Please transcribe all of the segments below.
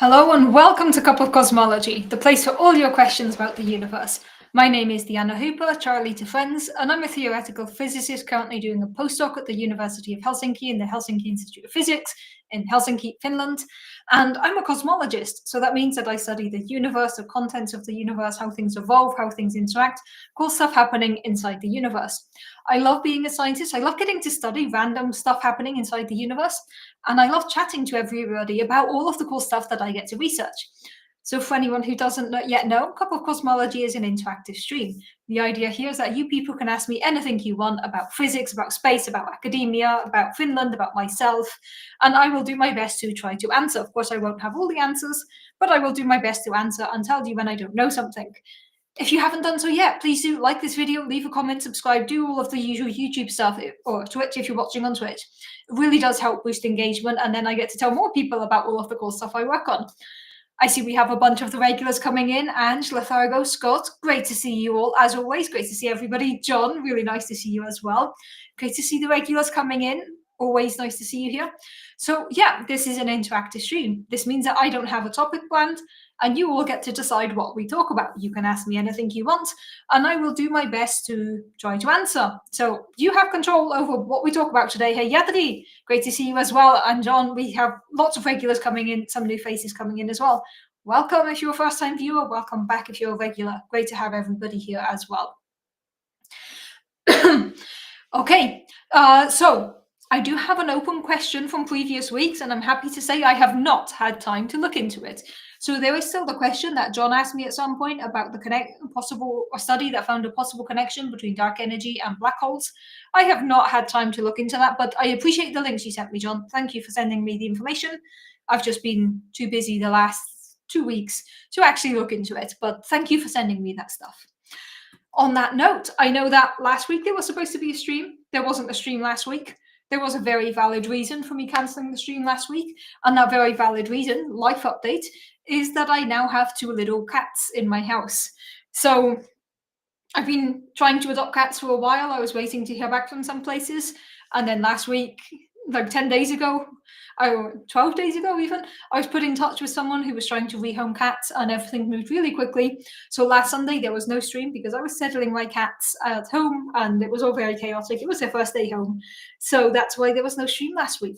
Hello and welcome to Cup of Cosmology, the place for all your questions about the universe. My name is Diana Hooper, Charlie to friends, and I'm a theoretical physicist currently doing a postdoc at the University of Helsinki in the Helsinki Institute of Physics in Helsinki, Finland. And I'm a cosmologist, so that means that I study the universe, the contents of the universe, how things evolve, how things interact, cool stuff happening inside the universe. I love being a scientist. I love getting to study random stuff happening inside the universe. And I love chatting to everybody about all of the cool stuff that I get to research. So for anyone who doesn't yet know, Cup of Cosmology is an interactive stream. The idea here is that you people can ask me anything you want about physics, about space, about academia, about Finland, about myself, and I will do my best to try to answer. Of course, I won't have all the answers, but I will do my best to answer and tell you when I don't know something. If you haven't done so yet, please do like this video, leave a comment, subscribe, do all of the usual YouTube stuff, or Twitch if you're watching on Twitch. It really does help boost engagement, and then I get to tell more people about all of the cool stuff I work on. I see we have a bunch of the regulars coming in. Ange, Lethargo, Scott, great to see you all, as always. Great to see everybody. John, really nice to see you as well. Great to see the regulars coming in. Always nice to see you here. So yeah, this is an interactive stream. This means that I don't have a topic planned, and you all get to decide what we talk about. You can ask me anything you want, and I will do my best to try to answer. So you have control over what we talk about today. Hey, Yadri, great to see you as well. And John, we have lots of regulars coming in, some new faces coming in as well. Welcome if you're a first-time viewer. Welcome back if you're a regular. Great to have everybody here as well. Okay, so I do have an open question from previous weeks, and I'm happy to say I have not had time to look into it. So there is still the question that John asked me at some point about the possible study that found a possible connection between dark energy and black holes. I have not had time to look into that, but I appreciate the links you sent me, John. Thank you for sending me the information. I've just been too busy the last 2 weeks to actually look into it, but thank you for sending me that stuff. On that note, I know that last week there was supposed to be a stream. There wasn't a stream last week. There was a very valid reason for me cancelling the stream last week, and that very valid reason, life update, is that I now have 2 little cats in my house. So I've been trying to adopt cats for a while. I was waiting to hear back from some places, and then last week, like 10 days ago, 12 days ago even, I was put in touch with someone who was trying to rehome cats, and everything moved really quickly. So last Sunday there was no stream because I was settling my cats at home, and it was all very chaotic. It was their first day home, so that's why there was no stream last week.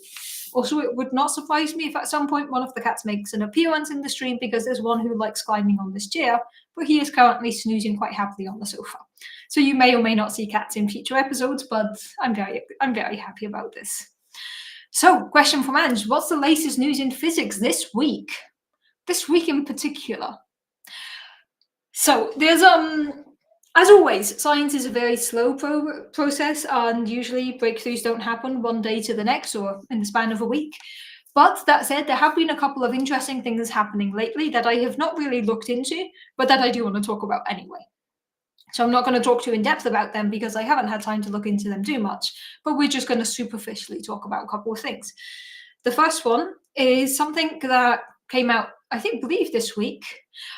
Also, it would not surprise me if at some point one of the cats makes an appearance in the stream, because there's one who likes climbing on this chair, but he is currently snoozing quite happily on the sofa. So you may or may not see cats in future episodes, but I'm very happy about this. So, question from Ange, what's the latest news in physics this week? This week in particular. So, there's, as always, science is a very slow process, and usually breakthroughs don't happen one day to the next or in the span of a week. But that said, there have been a couple of interesting things happening lately that I have not really looked into, but that I do want to talk about anyway. So I'm not going to talk too in depth about them because I haven't had time to look into them too much, but we're just going to superficially talk about a couple of things. The first one is something that came out, I believe this week.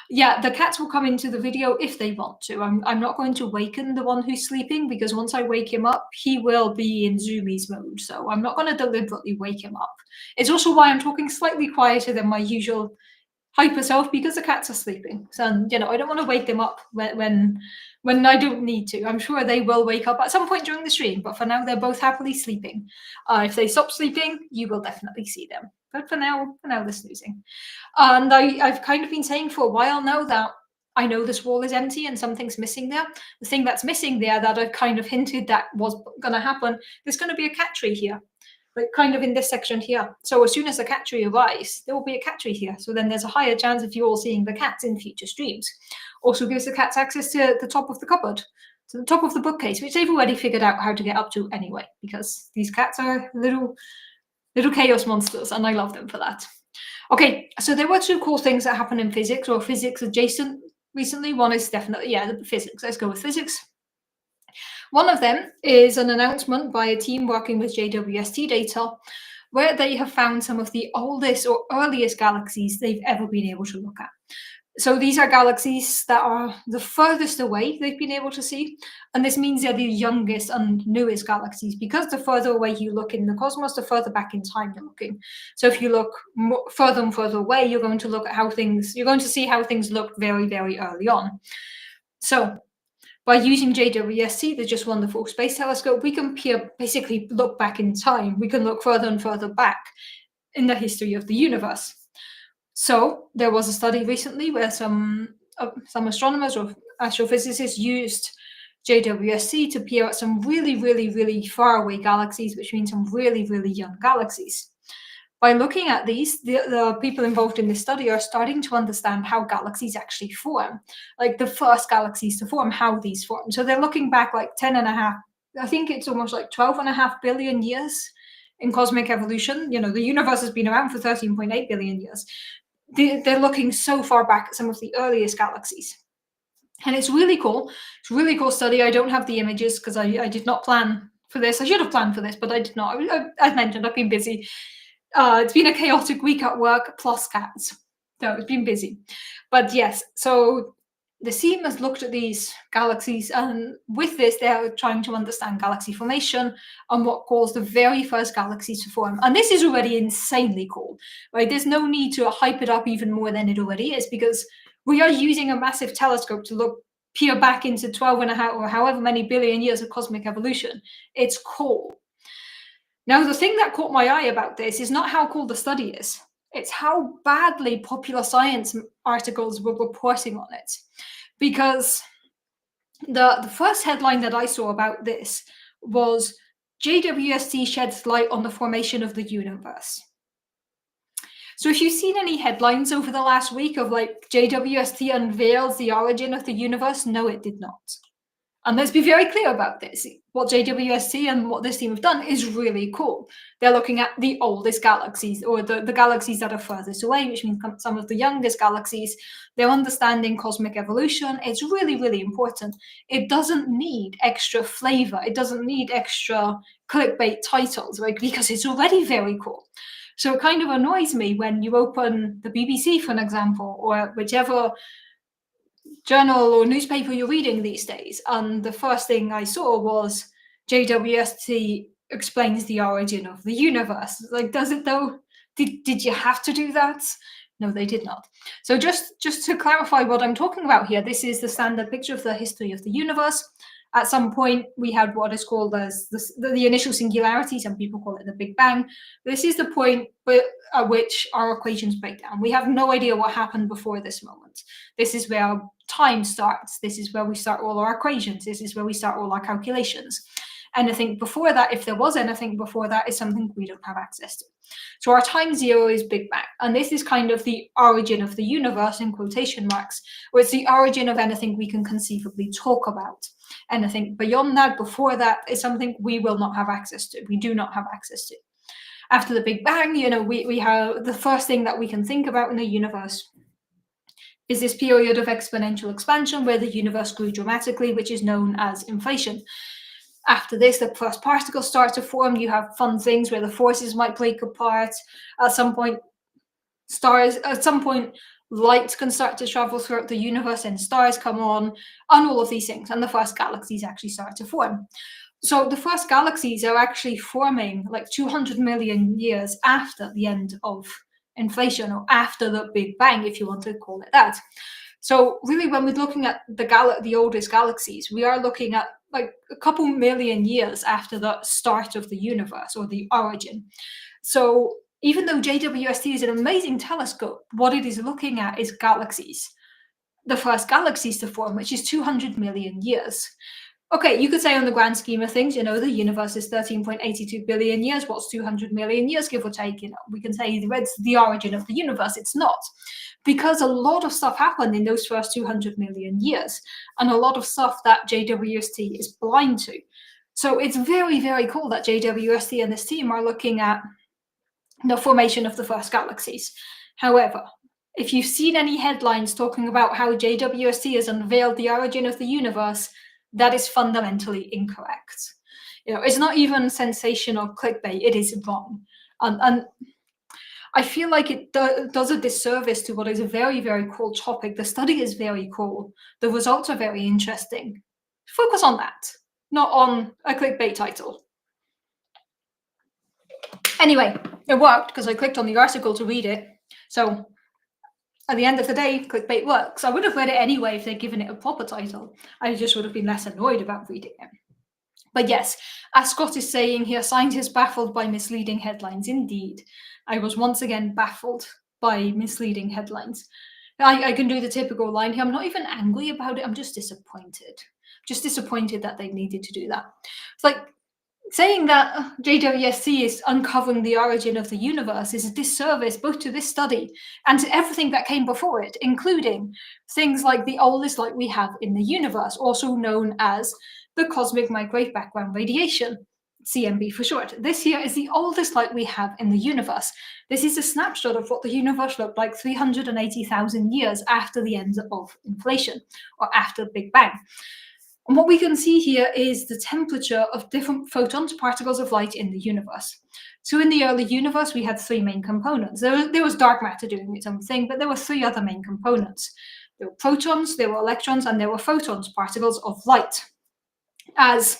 Yeah, the cats will come into the video if they want to. I'm not going to waken the one who's sleeping, because once I wake him up, he will be in zoomies mode. So I'm not going to deliberately wake him up. It's also why I'm talking slightly quieter than my usual hyper self, because the cats are sleeping. So, I don't want to wake them up when I don't need to. I'm sure they will wake up at some point during the stream, but for now they're both happily sleeping. If they stop sleeping, you will definitely see them. But for now they're snoozing. And I've kind of been saying for a while now that I know this wall is empty and something's missing there. The thing that's missing there that I've kind of hinted that was going to happen, there's going to be a cat tree here. Like kind of in this section here. So as soon as the cat tree arrives, there will be a cat tree here. So then there's a higher chance of you all seeing the cats in future streams. Also gives the cats access to the top of the cupboard, to the top of the bookcase, which they've already figured out how to get up to anyway, because these cats are little chaos monsters, and I love them for that. Okay, so there were 2 cool things that happened in physics, or physics adjacent recently. One is definitely, physics. Let's go with physics. One of them is an announcement by a team working with JWST data, where they have found some of the oldest or earliest galaxies they've ever been able to look at. So these are galaxies that are the furthest away they've been able to see, and this means they're the youngest and newest galaxies, because the further away you look in the cosmos, the further back in time you're looking. So if you look further and further away, you're going to look at you're going to see how things looked very, very early on. So by using JWST, the Just Wonderful Space Telescope, we can basically look back in time. We can look further and further back in the history of the universe. So there was a study recently where some astronomers or astrophysicists used JWST to peer at some really, really, really far away galaxies, which means some really, really young galaxies. By looking at these, the people involved in this study are starting to understand how galaxies actually form, like the first galaxies to form, how these form. So they're looking back like 10 and a half, I think it's almost like 12.5 billion years in cosmic evolution. The universe has been around for 13.8 billion years. They're looking so far back at some of the earliest galaxies. And it's really cool. It's a really cool study. I don't have the images because I did not plan for this. I should have planned for this, but I did not. As mentioned, I've been busy. It's been a chaotic week at work plus cats. So it's been busy. But yes, so the team has looked at these galaxies, and with this, they're trying to understand galaxy formation and what caused the very first galaxies to form. And this is already insanely cool, right? There's no need to hype it up even more than it already is, because we are using a massive telescope to peer back into 12 and a half or however many billion years of cosmic evolution. It's cool. Now, the thing that caught my eye about this is not how cool the study is. It's how badly popular science articles were reporting on it. Because the first headline that I saw about this was JWST sheds light on the formation of the universe. So if you've seen any headlines over the last week of like JWST unveils the origin of the universe, no, it did not. And let's be very clear about this. What JWST and what this team have done is really cool. They're looking at the oldest galaxies, or the galaxies that are furthest away, which means some of the youngest galaxies. They're understanding cosmic evolution. It's really, really important. It doesn't need extra flavor. It doesn't need extra clickbait titles, right? Because it's already very cool. So it kind of annoys me when you open the BBC, for an example, or whichever journal or newspaper you're reading these days, and the first thing I saw was JWST explains the origin of the universe. Like, does it though? Did you have to do that? No, they did not. So just to clarify what I'm talking about here, this is the standard picture of the history of the universe. At some point, we had what is called as the initial singularity. Some people call it the Big Bang. This is the point at which our equations break down. We have no idea what happened before this moment. This is where time starts. This is where we start all our equations. This is where we start all our calculations. Anything before that, if there was anything before that, is something we don't have access to. So our time zero is Big Bang. And this is kind of the origin of the universe, in quotation marks, or it's the origin of anything we can conceivably talk about. Anything beyond that, before that, is something we will not have access to. We do not have access to. After the Big Bang, we have the first thing that we can think about in the universe is this period of exponential expansion where the universe grew dramatically, which is known as inflation. After this, the first particles start to form. You have fun things where the forces might break apart. At some point, light can start to travel throughout the universe and stars come on, and all of these things. And the first galaxies actually start to form. So the first galaxies are actually forming like 200 million years after the end of inflation, or after the Big Bang, if you want to call it that. So really, when we're looking at the oldest galaxies, we are looking at like a couple million years after the start of the universe, or the origin. So even though JWST is an amazing telescope, what it is looking at is galaxies. The first galaxies to form, which is 200 million years. Okay, you could say on the grand scheme of things, the universe is 13.82 billion years. What's 200 million years, give or take? We can say it's the origin of the universe. It's not. Because a lot of stuff happened in those first 200 million years, and a lot of stuff that JWST is blind to. So it's very, very cool that JWST and this team are looking at the formation of the first galaxies. However, if you've seen any headlines talking about how JWST has unveiled the origin of the universe, that is fundamentally incorrect. It's not even sensational clickbait. It is wrong. And I feel like it does a disservice to what is a very, very cool topic. The study is very cool. The results are very interesting. Focus on that, not on a clickbait title. Anyway, it worked because I clicked on the article to read it. So at the end of the day, clickbait works. I would have read it anyway if they'd given it a proper title. I just would have been less annoyed about reading it. But yes, as Scott is saying here, scientists baffled by misleading headlines. Indeed, I was once again baffled by misleading headlines. I can do the typical line here. I'm not even angry about it. I'm just disappointed. Just disappointed that they needed to do that. It's like saying that JWST is uncovering the origin of the universe is a disservice both to this study and to everything that came before it, including things like the oldest light we have in the universe, also known as the cosmic microwave background radiation, CMB for short. This here is the oldest light we have in the universe. This is a snapshot of what the universe looked like 380,000 years after the end of inflation, or after the Big Bang. And what we can see here is the temperature of different photons, particles of light in the universe. So in the early universe, we had three main components. There was dark matter doing its own thing, but there were three other main components. There were protons, there were electrons, and there were photons, particles of light. As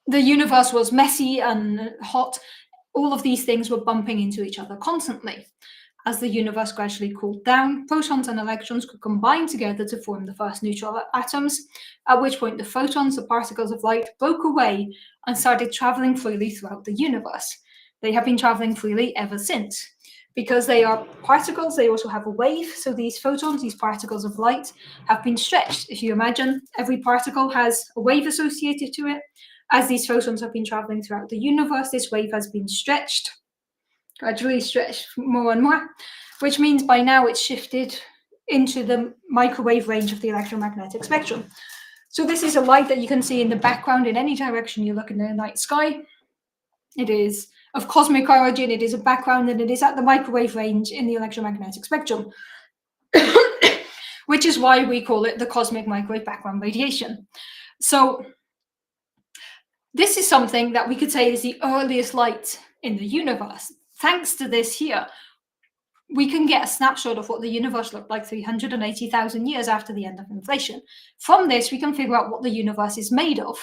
the universe was messy and hot, all of these things were bumping into each other constantly. As the universe gradually cooled down, protons and electrons could combine together to form the first neutral atoms, at which point the photons, the particles of light, broke away and started traveling freely throughout the universe. They have been traveling freely ever since. Because they are particles, they also have a wave, so these photons, these particles of light, have been stretched. If you imagine, every particle has a wave associated to it. As these photons have been traveling throughout the universe, this wave has been stretched, gradually stretched more and more, which means by now it's shifted into the microwave range of the electromagnetic spectrum. So this is a light that you can see in the background in any direction you look in the night sky. It is of cosmic origin, it is a background, and it is at the microwave range in the electromagnetic spectrum, which is why we call it the cosmic microwave background radiation. So this is something that we could say is the earliest light in the universe. Thanks to this here, we can get a snapshot of what the universe looked like 380,000 years after the end of inflation. From this, we can figure out what the universe is made of.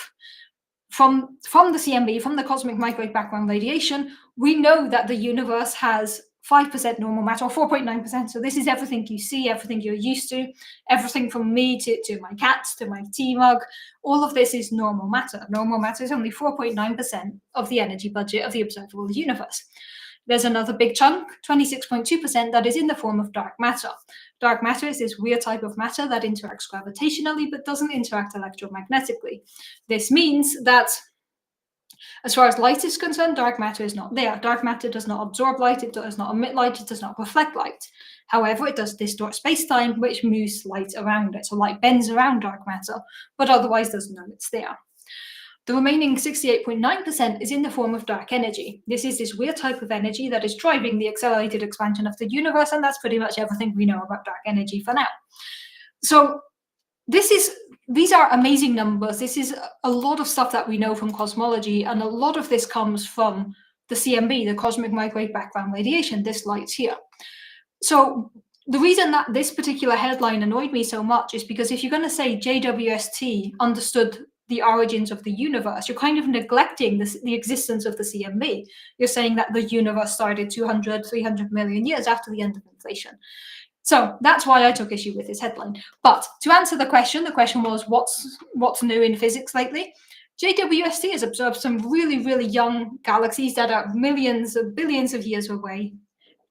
From the CMB, from the cosmic microwave background radiation, we know that the universe has 5% normal matter, or 4.9%. So this is everything you see, everything you're used to, everything from me to my cats, to my tea mug. All of this is normal matter. Normal matter is only 4.9% of the energy budget of the observable universe. There's another big chunk, 26.2%, that is in the form of dark matter. Dark matter is this weird type of matter that interacts gravitationally but doesn't interact electromagnetically. This means that as far as light is concerned, dark matter is not there. Dark matter does not absorb light, it does not emit light, it does not reflect light. However, it does distort space-time, which moves light around it. So light bends around dark matter, but otherwise doesn't know it's there. The remaining 68.9% is in the form of dark energy. This is this weird type of energy that is driving the accelerated expansion of the universe, and that's pretty much everything we know about dark energy for now. So these are amazing numbers. This is a lot of stuff that we know from cosmology, and a lot of this comes from the CMB, the cosmic microwave background radiation, this light here. So the reason that this particular headline annoyed me so much is because if you're going to say JWST understood the origins of the universe, you're kind of neglecting the existence of the CMB. You're saying that the universe started 200, 300 million years after the end of inflation. So that's why I took issue with this headline. But to answer the question was what's new in physics lately? JWST has observed some really, really young galaxies that are millions of billions of years away,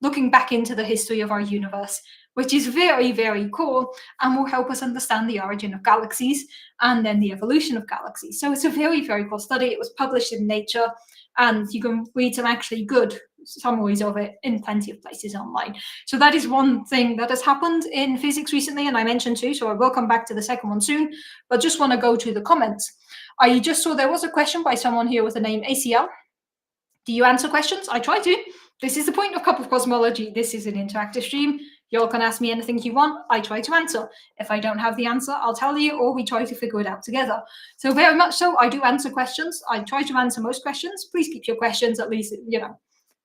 looking back into the history of our universe, which is very, very cool and will help us understand the origin of galaxies and then the evolution of galaxies. So it's a very, very cool study. It was published in Nature, and you can read some actually good summaries of it in plenty of places online. So that is one thing that has happened in physics recently, and I mentioned too, so I will come back to the second one soon, but just want to go to the comments. I just saw there was a question by someone here with the name ACL. Do you answer questions? I try to. This is the point of Cup of Cosmology. This is an interactive stream. You all can ask me anything you want. I try to answer. If I don't have the answer, I'll tell you, or we try to figure it out together. So very much so, I do answer questions. I try to answer most questions. Please keep your questions at least,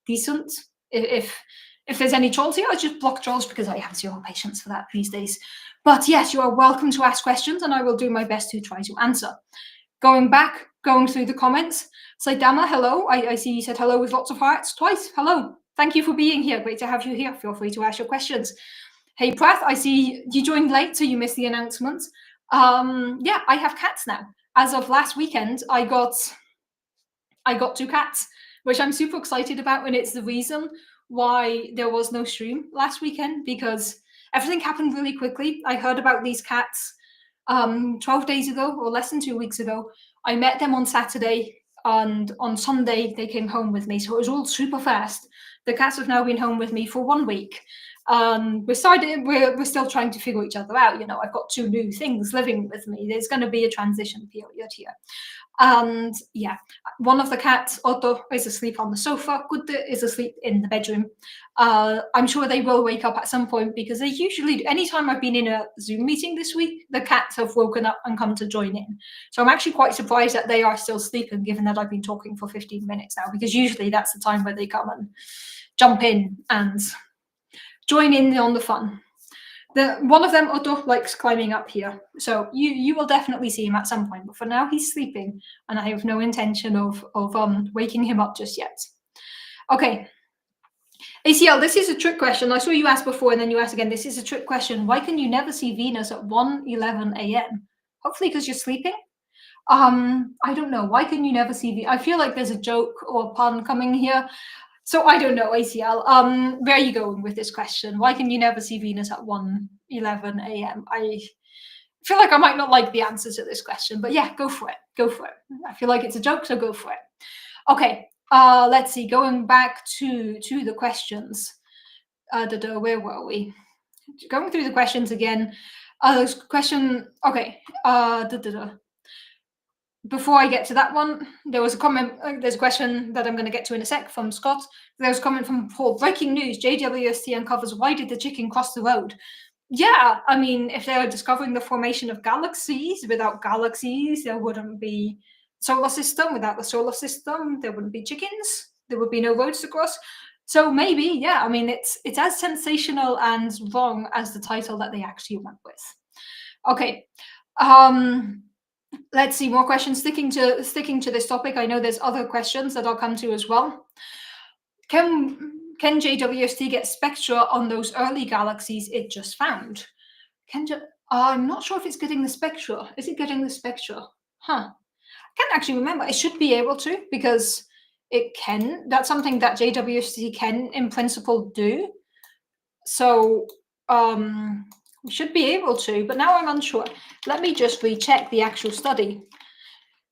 decent. If if there's any trolls here, I just block trolls because I have zero patience for that these days. But yes, you are welcome to ask questions and I will do my best to try to answer. Going through the comments. Saitama, hello. I see you said hello with lots of hearts twice. Hello. Thank you for being here. Great to have you here. Feel free to ask your questions. Hey, Prath, I see you joined late, so you missed the announcement. Yeah, I have cats now. As of last weekend, I got 2 cats, which I'm super excited about, and it's the reason why there was no stream last weekend, because everything happened really quickly. I heard about these cats 12 days ago, or less than 2 weeks ago. I met them on Saturday, and on Sunday they came home with me, so it was all super fast. The cats have now been home with me for 1 week. We're still trying to figure each other out. I've got 2 new things living with me. There's going to be a transition period here. And yeah, one of the cats, Otto, is asleep on the sofa. Gutte is asleep in the bedroom. I'm sure they will wake up at some point, because they usually, anytime I've been in a Zoom meeting this week, the cats have woken up and come to join in. So I'm actually quite surprised that they are still sleeping, given that I've been talking for 15 minutes now, because usually that's the time where they come and jump in and join in on the fun. One of them, Otto, likes climbing up here, so you will definitely see him at some point. But for now, he's sleeping, and I have no intention of waking him up just yet. Okay, ACL, this is a trick question. I saw you ask before, and then you asked again. This is a trick question. Why can you never see Venus at 1:11 a.m.? Hopefully, because you're sleeping. I don't know. Why can you never see I feel like there's a joke or a pun coming here. So I don't know, ACL. Where are you going with this question? Why can you never see Venus at 1:11 a.m.? I feel like I might not like the answer to this question, but yeah, go for it. Go for it. I feel like it's a joke, so go for it. Okay, let's see. Going back to the questions. Where were we? Going through the questions again. There's question. Okay. Before I get to that one, there was a comment. There's a question that I'm going to get to in a sec from Scott. There was a comment from Paul. Breaking news: JWST uncovers why did the chicken cross the road? Yeah, I mean, if they were discovering the formation of galaxies, without galaxies, there wouldn't be solar system. Without the solar system, there wouldn't be chickens. There would be no roads to cross. So maybe, yeah. I mean, it's as sensational and wrong as the title that they actually went with. Okay. Let's see, more questions. Sticking to this topic, I know there's other questions that I'll come to as well. Can JWST get spectra on those early galaxies it just found? I'm not sure if it's getting the spectra. Is it getting the spectra? Huh. I can't actually remember. It should be able to, because it can. That's something that JWST can, in principle, do. So we should be able to, but now I'm unsure. Let me just recheck the actual study,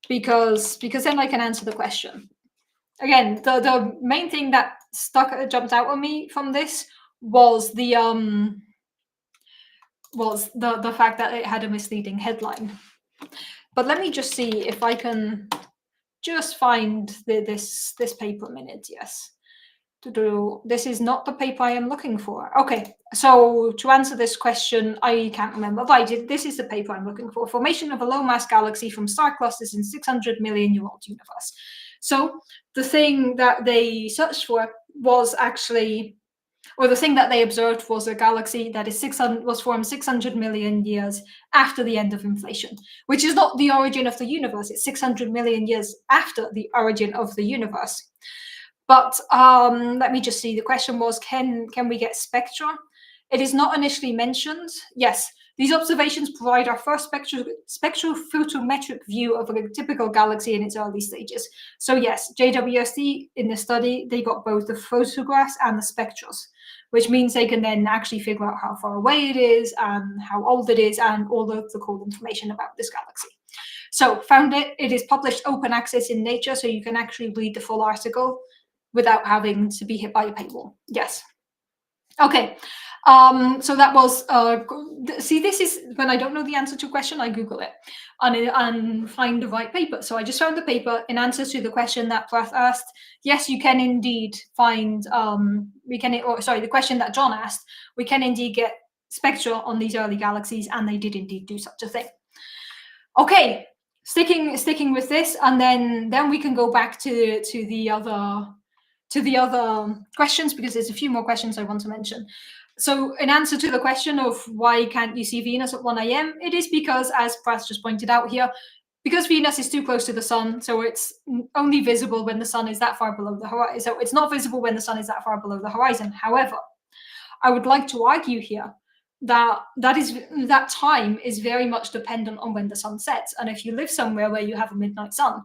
because then I can answer the question. Again, the main thing that jumped out on me from this was the fact that it had a misleading headline. But let me just see if I can just find this paper a minute. Yes. This is not the paper I am looking for. Okay, so to answer this question, I can't remember, but this is the paper I'm looking for. Formation of a low-mass galaxy from star clusters in 600 million-year-old universe. So the thing that they searched for was actually, or the thing that they observed was a galaxy that was formed 600 million years after the end of inflation, which is not the origin of the universe. It's 600 million years after the origin of the universe. But let me just see. The question was, can we get spectra? It is not initially mentioned. Yes, these observations provide our first spectral photometric view of a typical galaxy in its early stages. So yes, JWST in the study, they got both the photographs and the spectros, which means they can then actually figure out how far away it is and how old it is and all of the cool information about this galaxy. So found it. It is published open access in Nature, so you can actually read the full article without having to be hit by a paywall. Yes. Okay. So that was, see, this is when I don't know the answer to a question, I Google it and find the right paper. So I just found the paper in answer to the question that Prath asked. Yes, you can indeed find, the question that John asked, we can indeed get spectra on these early galaxies, and they did indeed do such a thing. Okay, sticking with this, and then we can go back to the other questions, because there's a few more questions I want to mention. So in answer to the question of why can't you see Venus at 1 a.m., it is because, as Prath just pointed out here, because Venus is too close to the sun, so it's only visible when the sun is that far below the horizon. So it's not visible when the sun is that far below the horizon. However, I would like to argue here that that time is very much dependent on when the sun sets. And if you live somewhere where you have a midnight sun,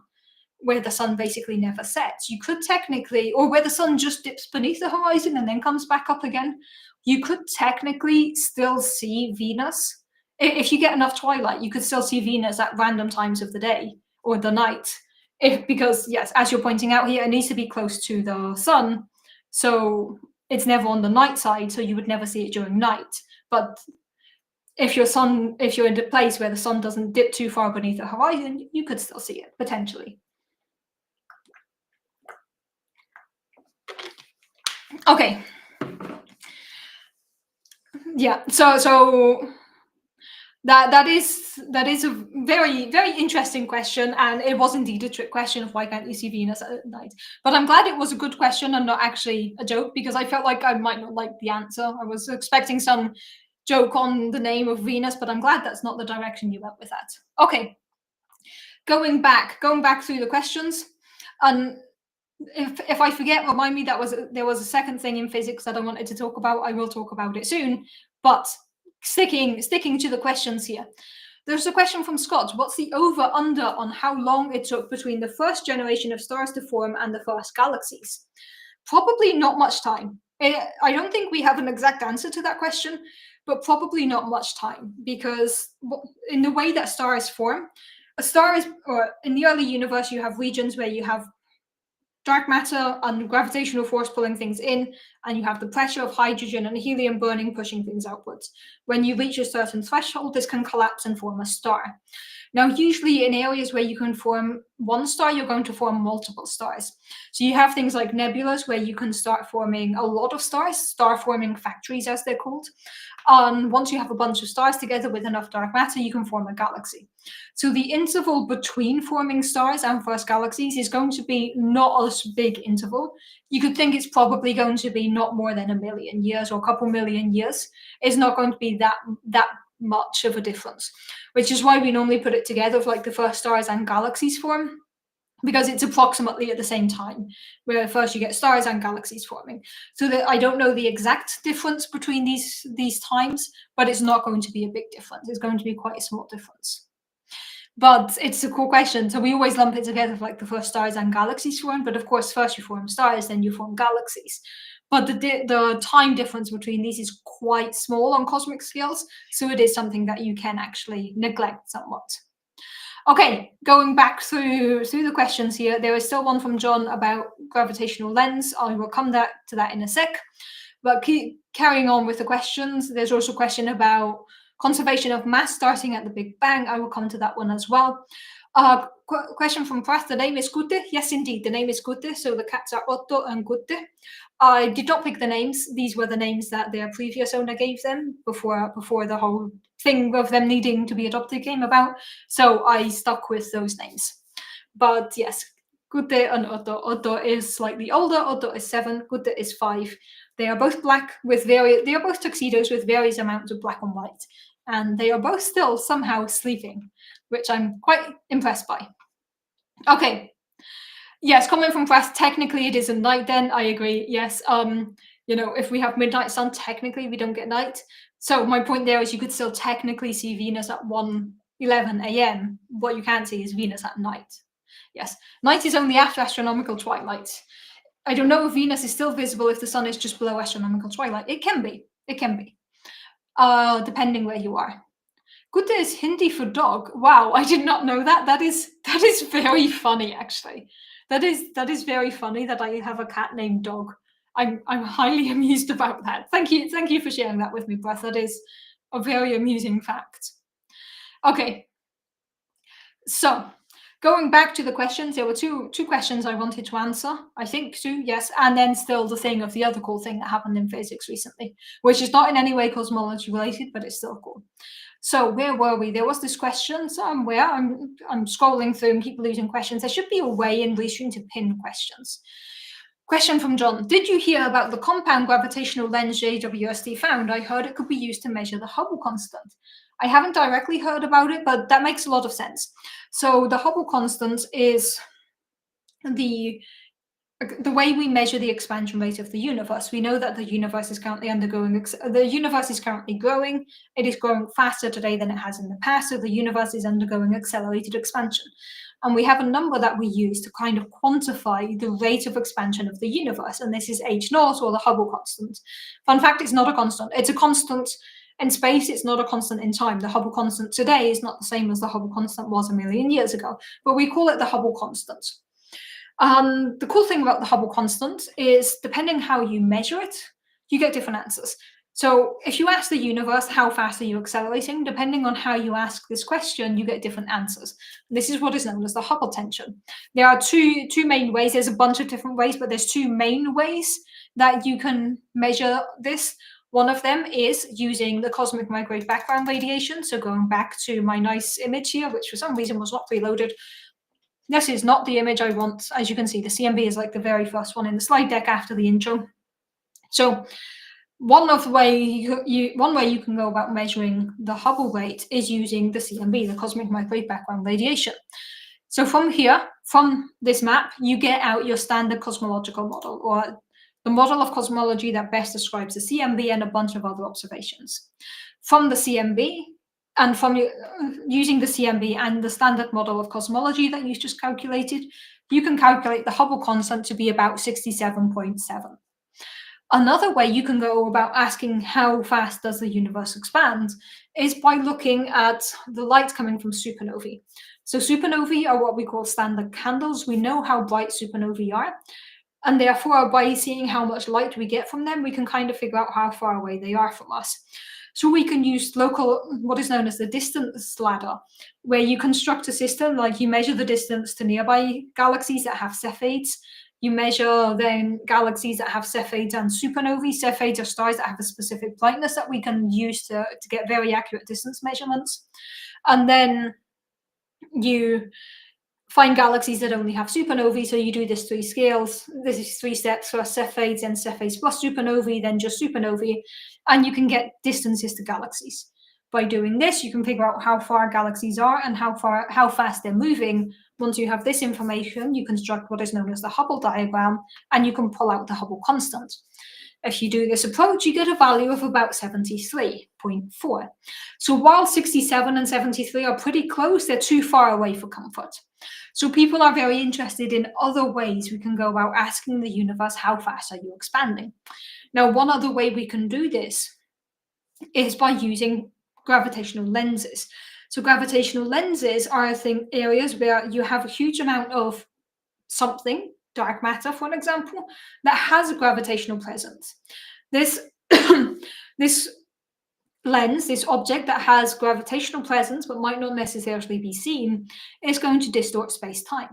where the sun basically never sets, you could technically, or where the sun just dips beneath the horizon and then comes back up again, you could technically still see Venus. If you get enough twilight, you could still see Venus at random times of the day or the night. Because, yes, as you're pointing out here, it needs to be close to the sun. So it's never on the night side, so you would never see it during night. But if you're in a place where the sun doesn't dip too far beneath the horizon, you could still see it, potentially. Okay. Yeah. So that is a very, very interesting question, and it was indeed a trick question of why can't you see Venus at night. But I'm glad it was a good question and not actually a joke, because I felt like I might not like the answer. I was expecting some joke on the name of Venus, but I'm glad that's not the direction you went with that. Okay. Going back through the questions, and if I forget, remind me. There was a second thing in physics that I wanted to talk about. I will talk about it soon. But sticking to the questions here, there's a question from Scott. What's the over under on how long it took between the first generation of stars to form and the first galaxies? Probably not much time. I don't think we have an exact answer to that question, but probably not much time, because in the way that stars form, a star is, or in the early universe, you have regions where you have dark matter and gravitational force pulling things in, and you have the pressure of hydrogen and helium burning, pushing things outwards. When you reach a certain threshold, this can collapse and form a star. Now, usually in areas where you can form one star, you're going to form multiple stars. So you have things like nebulas where you can start forming a lot of stars, star-forming factories as they're called. Once you have a bunch of stars together with enough dark matter, you can form a galaxy. So the interval between forming stars and first galaxies is going to be not a big interval. You could think it's probably going to be not more than 1 million years or a couple million years. It's not going to be that much of a difference, which is why we normally put it together with like the first stars and galaxies form, because it's approximately at the same time, where first you get stars and galaxies forming. So that I don't know the exact difference between these times, but it's not going to be a big difference. It's going to be quite a small difference. But it's a cool question. So we always lump it together with like the first stars and galaxies form. But of course, first you form stars, then you form galaxies. But the time difference between these is quite small on cosmic scales. So it is something that you can actually neglect somewhat. Okay, going back through the questions here, there is still one from John about gravitational lens. I will come to that in a sec. But carrying on with the questions, there's also a question about conservation of mass starting at the Big Bang. I will come to that one as well. Question from Prath. The name is Gutte. Yes, indeed, the name is Gutte. So the cats are Otto and Gutte. I did not pick the names. These were the names that their previous owner gave them before the whole thing of them needing to be adopted came about. So I stuck with those names. But yes, Gutte and Otto. Otto is slightly older. Otto is 7. Gutte is 5. They are both black with they are both tuxedos with various amounts of black and white. And they are both still somehow sleeping, which I'm quite impressed by. Okay. Yes, coming from press, technically it is a night then. I agree. Yes. If we have midnight sun, technically we don't get night. So my point there is you could still technically see Venus at 1:11 a.m. What you can't see is Venus at night. Yes. Night is only after astronomical twilight. I don't know if Venus is still visible if the sun is just below astronomical twilight. It can be. Depending where you are. Gutte is Hindi for dog. Wow, I did not know that. That is very funny, actually. That is very funny that I have a cat named Dog. I'm highly amused about that. Thank you for sharing that with me, Beth. That is a very amusing fact. Okay. So going back to the questions, there were two questions I wanted to answer. I think 2, yes. And then still the thing of the other cool thing that happened in physics recently, which is not in any way cosmology related, but it's still cool. So where were we? There was this question somewhere. I'm scrolling through and keep losing questions. There should be a way in Restream to pin questions. Question from John. Did you hear about the compound gravitational lens JWST found? I heard it could be used to measure the Hubble constant. I haven't directly heard about it, but that makes a lot of sense. So the Hubble constant is the way we measure the expansion rate of the universe. We know that the universe is currently growing. It is growing faster today than it has in the past, so the universe is undergoing accelerated expansion. And we have a number that we use to kind of quantify the rate of expansion of the universe, and this is h naught, or the Hubble constant. Fun fact, it's not a constant. It's a constant in space, it's not a constant in time. The Hubble constant today is not the same as the Hubble constant was a million years ago, but we call it the Hubble constant. The cool thing about the Hubble constant is, depending how you measure it, you get different answers. So if you ask the universe, how fast are you accelerating? Depending on how you ask this question, you get different answers. This is what is known as the Hubble tension. There are two main ways. There's a bunch of different ways, but there's two main ways that you can measure this. One of them is using the cosmic microwave background radiation. So going back to my nice image here, which for some reason was not preloaded. This is not the image I want. As you can see, the CMB is like the very first one in the slide deck after the intro. So one way you can go about measuring the Hubble rate is using the CMB, the cosmic microwave background radiation. So from here, from this map, you get out your standard cosmological model, or the model of cosmology that best describes the CMB and a bunch of other observations. From the CMB, and from using the CMB and the standard model of cosmology that you just calculated, you can calculate the Hubble constant to be about 67.7. Another way you can go about asking how fast does the universe expand is by looking at the light coming from supernovae. So supernovae are what we call standard candles. We know how bright supernovae are, and therefore by seeing how much light we get from them, we can kind of figure out how far away they are from us. So we can use what is known as the distance ladder, where you construct a system, like you measure the distance to nearby galaxies that have Cepheids. You measure then galaxies that have Cepheids and supernovae. Cepheids are stars that have a specific brightness that we can use to get very accurate distance measurements. And then you find galaxies that only have supernovae. So you do this 3 scales. This is 3 steps: first Cepheids, then Cepheids plus supernovae, then just supernovae, and you can get distances to galaxies. By doing this, you can figure out how far galaxies are and how fast they're moving. Once you have this information, you construct what is known as the Hubble diagram, and you can pull out the Hubble constant. If you do this approach, you get a value of about 73.4. So while 67 and 73 are pretty close, they're too far away for comfort. So people are very interested in other ways we can go about asking the universe, how fast are you expanding? Now, one other way we can do this is by using gravitational lenses. So gravitational lenses are areas where you have a huge amount of something, dark matter, for an example, that has a gravitational presence. This lens, this object that has gravitational presence but might not necessarily be seen, is going to distort space-time.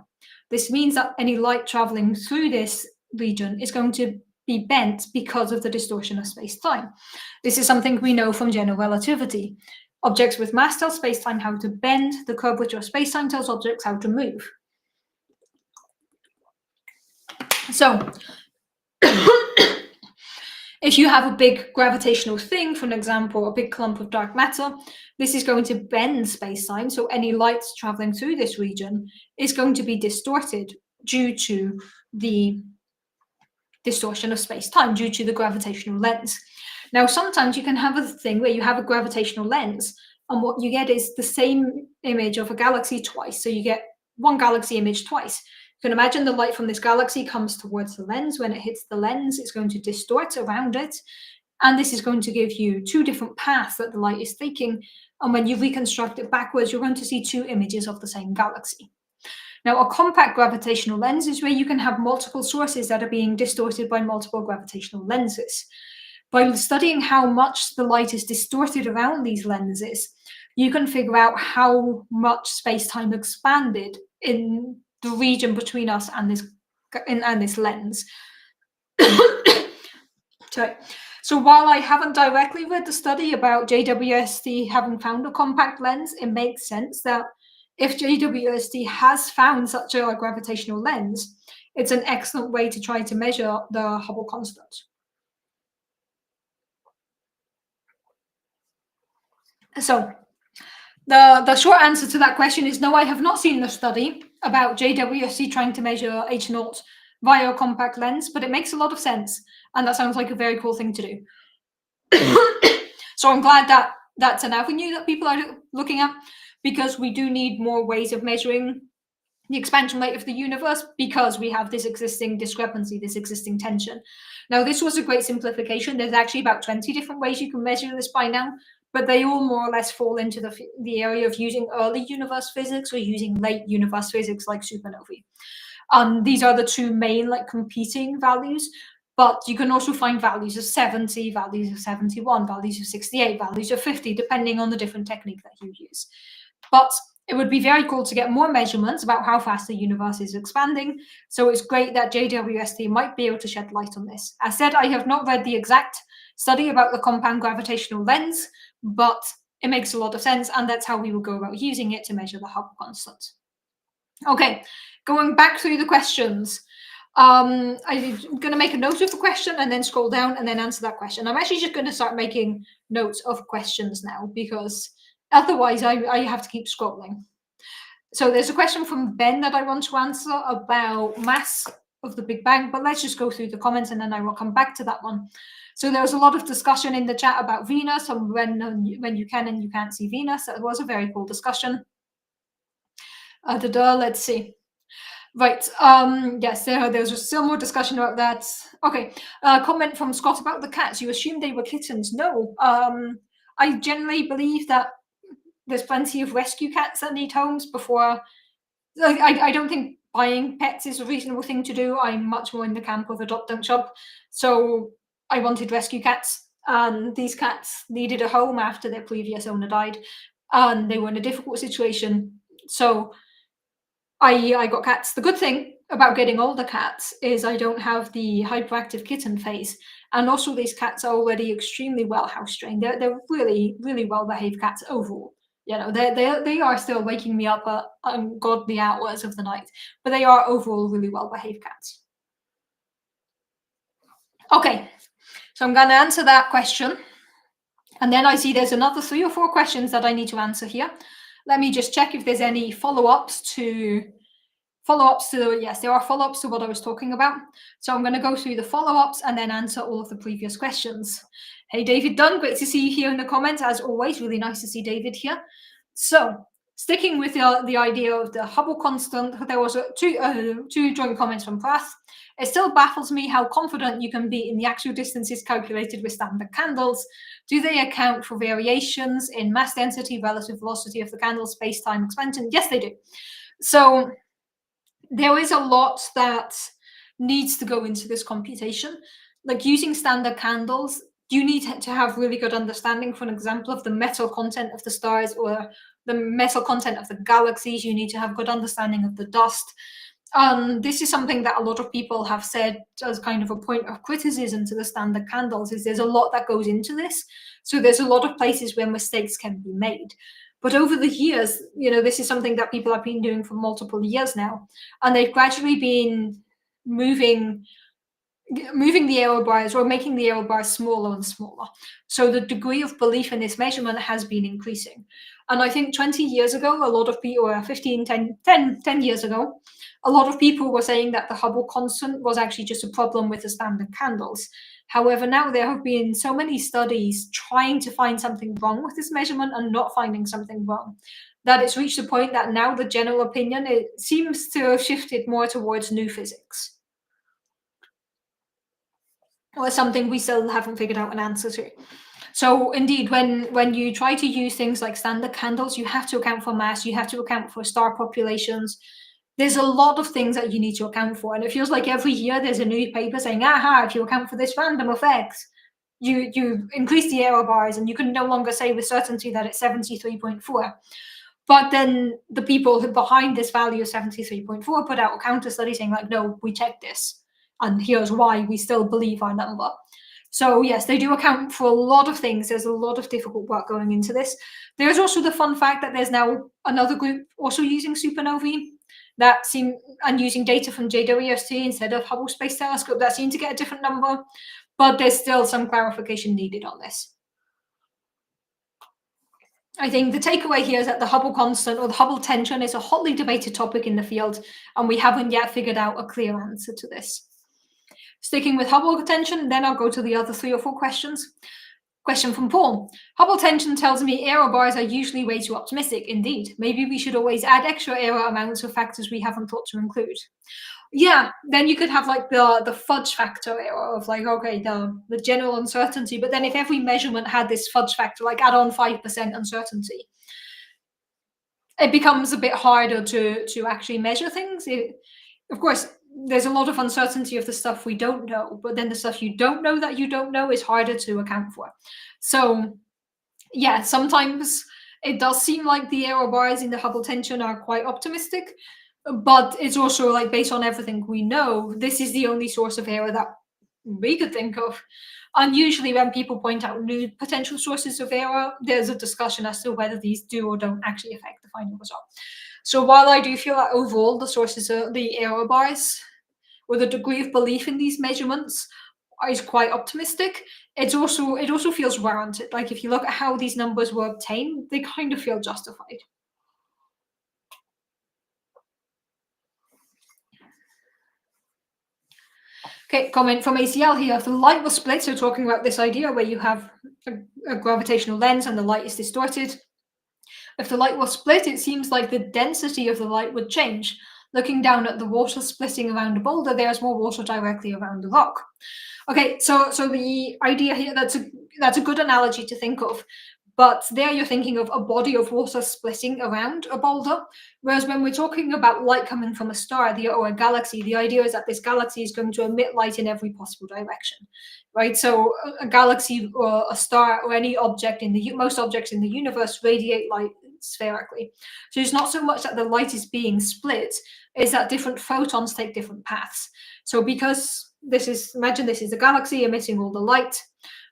This means that any light traveling through this region is going to be bent because of the distortion of space-time. This is something we know from general relativity. Objects with mass tell space-time how to bend. The curvature of space-time tells objects how to move. So if you have a big gravitational thing, for example, a big clump of dark matter, this is going to bend space-time. So any light traveling through this region is going to be distorted due to the distortion of space-time, due to the gravitational lens. Now, sometimes you can have a thing where you have a gravitational lens, and what you get is the same image of a galaxy twice. So you get one galaxy image twice. You can imagine the light from this galaxy comes towards the lens. When it hits the lens, it's going to distort around it. And this is going to give you 2 different paths that the light is taking. And when you reconstruct it backwards, you're going to see 2 images of the same galaxy. Now, a compact gravitational lens is where you can have multiple sources that are being distorted by multiple gravitational lenses. By studying how much the light is distorted around these lenses, you can figure out how much space-time expanded in the region between us and this lens. So while I haven't directly read the study about JWST having found a compact lens, it makes sense that if JWST has found such a gravitational lens, it's an excellent way to try to measure the Hubble constant. So the short answer to that question is no, I have not seen the study about JWST trying to measure H naught via a compact lens, but it makes a lot of sense, and that sounds like a very cool thing to do. So I'm glad that that's an avenue that people are looking at, because we do need more ways of measuring the expansion rate of the universe, because we have this existing discrepancy, this existing tension. Now, this was a great simplification. There's actually about 20 different ways you can measure this by now, but they all more or less fall into the area of using early universe physics or using late universe physics like supernovae. These are the two main competing values, but you can also find values of 70, values of 71, values of 68, values of 50, depending on the different technique that you use. But it would be very cool to get more measurements about how fast the universe is expanding. So it's great that JWST might be able to shed light on this. As said, I have not read the exact study about the compound gravitational lens, but it makes a lot of sense, and that's how we will go about using it to measure the Hubble constant. Okay, going back through the questions. I'm going to make a note of the question and then scroll down and then answer that question. I'm actually just going to start making notes of questions now, because otherwise I have to keep scrolling. So there's a question from Ben that I want to answer about mass of the Big Bang, but let's just go through the comments and then I will come back to that one. So there was a lot of discussion in the chat about Venus and when you can and you can't see Venus. That was a very cool discussion. Let's see. Right. Yes, there's still more discussion about that. Okay. Comment from Scott about the cats. You assumed they were kittens. No. I generally believe that there's plenty of rescue cats that need homes before. I don't think buying pets is a reasonable thing to do. I'm much more in the camp of adopt, don't shop. So I wanted rescue cats, and these cats needed a home after their previous owner died, and they were in a difficult situation. So I got cats. The good thing about getting older cats is I don't have the hyperactive kitten phase, and also these cats are already extremely well house trained. They're really, really well behaved cats overall. You know, they are still waking me up at ungodly hours of the night, but they are overall really well behaved cats. Okay, so I'm going to answer that question, and then I see there's another 3 or 4 questions that I need to answer here. Let me just check if there's any follow-ups to yes, there are follow-ups to what I was talking about. So I'm going to go through the follow-ups and then answer all of the previous questions. Hey, David Dunn, great to see you here in the comments. As always, really nice to see David here. So sticking with the idea of the Hubble constant, there was two joint comments from Prath. It still baffles me how confident you can be in the actual distances calculated with standard candles. Do they account for variations in mass density, relative velocity of the candle, space-time expansion? Yes, they do. So there is a lot that needs to go into this computation. Like using standard candles, you need to have really good understanding, for an example, of the metal content of the stars or the metal content of the galaxies. You need to have good understanding of the dust. This is something that a lot of people have said as kind of a point of criticism to the standard candles, is there's a lot that goes into this. So there's a lot of places where mistakes can be made. But over the years, you know, this is something that people have been doing for multiple years now, and they've gradually been moving the error bars or making the error bars smaller and smaller. So the degree of belief in this measurement has been increasing. And I think 20 years ago, a lot of people, or 10 years ago, a lot of people were saying that the Hubble constant was actually just a problem with the standard candles. However, now there have been so many studies trying to find something wrong with this measurement and not finding something wrong, that it's reached a point that now the general opinion, it seems to have shifted more towards new physics, or something we still haven't figured out an answer to. So indeed, when you try to use things like standard candles, you have to account for mass, you have to account for star populations. There's a lot of things that you need to account for. And it feels like every year there's a new paper saying, aha, if you account for this random effect, you increase the error bars and you can no longer say with certainty that it's 73.4. But then the people who behind this value of 73.4 put out a counter study saying like, no, we checked this, and here's why we still believe our number. So yes, they do account for a lot of things. There's a lot of difficult work going into this. There's also the fun fact that there's now another group also using supernovae. that seem, and using data from JWST instead of Hubble Space Telescope, that seemed to get a different number, but there's still some clarification needed on this. I think the takeaway here is that the Hubble constant or the Hubble tension is a hotly debated topic in the field, and we haven't yet figured out a clear answer to this. Sticking with Hubble tension, then I'll go to the other 3 or 4 questions. Question from Paul. Hubble tension tells me error bars are usually way too optimistic. Indeed. Maybe we should always add extra error amounts of factors we haven't thought to include. Yeah, then you could have like the fudge factor error of like, okay, the general uncertainty, but then if every measurement had this fudge factor, like add on 5% uncertainty, it becomes a bit harder to actually measure things. Of course, there's a lot of uncertainty of the stuff we don't know, but then the stuff you don't know that you don't know is harder to account for. So yeah, sometimes it does seem like the error bars in the Hubble tension are quite optimistic, but it's also like based on everything we know, this is the only source of error that we could think of. And usually when people point out new potential sources of error, there's a discussion as to whether these do or don't actually affect the final result. So while I do feel that overall the sources of the error bars or the degree of belief in these measurements is quite optimistic, it also feels warranted. Like if you look at how these numbers were obtained, they kind of feel justified. Okay, comment from ACL here. If the light was split, so talking about this idea where you have a gravitational lens and the light is distorted. If the light was split, it seems like the density of the light would change. Looking down at the water splitting around a boulder, there's more water directly around the rock. Okay, so the idea here, that's a good analogy to think of. But there you're thinking of a body of water splitting around a boulder. Whereas when we're talking about light coming from a star or a galaxy, the idea is that this galaxy is going to emit light in every possible direction, right? So a galaxy or a star or any object most objects in the universe radiate light spherically. So it's not so much that the light is being split, is that different photons take different paths. So because imagine this is a galaxy emitting all the light,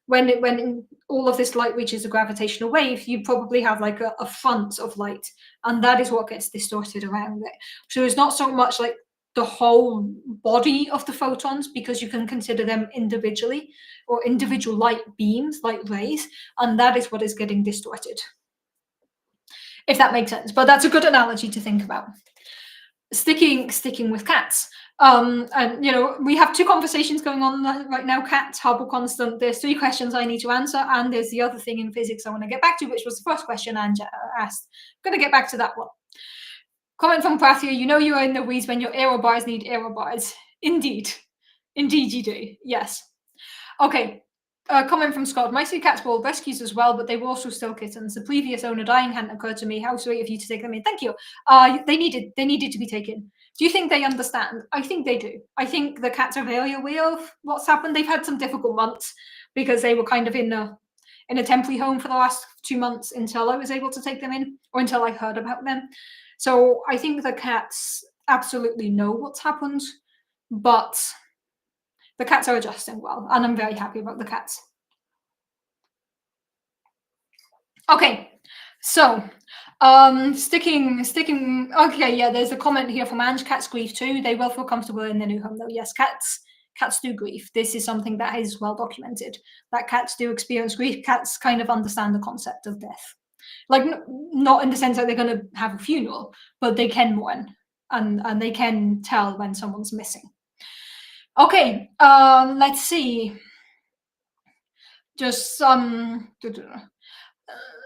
when all of this light reaches a gravitational wave, you probably have like a front of light, and that is what gets distorted around it. So it's not so much like the whole body of the photons, because you can consider them individually or individual light beams, light rays, and that is what is getting distorted, if that makes sense. But that's a good analogy to think about. Sticking with cats. And we have 2 conversations going on right now. Cats, Hubble constant. There's 3 questions I need to answer, and there's the other thing in physics I want to get back to, which was the first question Anja asked. I'm going to get back to that one. Comment from Prathia. You are in the weeds when your error bars need error bars. Indeed you do. Yes. Okay. Comment from Scott. My 3 cats were all rescues as well, but they were also still kittens. The previous owner dying hadn't occurred to me. How sweet of you to take them in. Thank you. They needed to be taken. Do you think they understand? I think they do. I think the cats are very aware of what's happened. They've had some difficult months because they were kind of in a temporary home for the last 2 months until I was able to take them in, or until I heard about them. So I think the cats absolutely know what's happened, but the cats are adjusting well, and I'm very happy about the cats. Okay, so sticking. Okay, yeah, there's a comment here from Ange. Cats grieve too. They will feel comfortable in their new home, though. Yes, cats do grieve. This is something that is well documented. That cats do experience grief. Cats kind of understand the concept of death, like not in the sense that they're going to have a funeral, but they can mourn, and they can tell when someone's missing. Okay, let's see. Just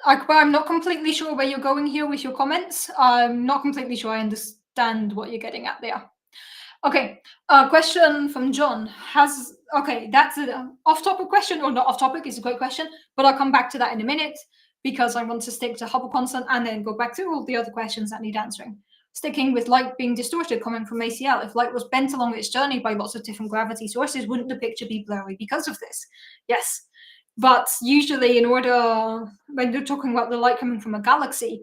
Akbar, I'm not completely sure where you're going here with your comments. I'm not completely sure I understand what you're getting at there. Okay, question from John. That's an off-topic question, or not off-topic, it's a great question, but I'll come back to that in a minute because I want to stick to Hubble constant and then go back to all the other questions that need answering. Sticking with light being distorted, comment from ACL. If light was bent along its journey by lots of different gravity sources, wouldn't the picture be blurry because of this? Yes. But usually when you're talking about the light coming from a galaxy,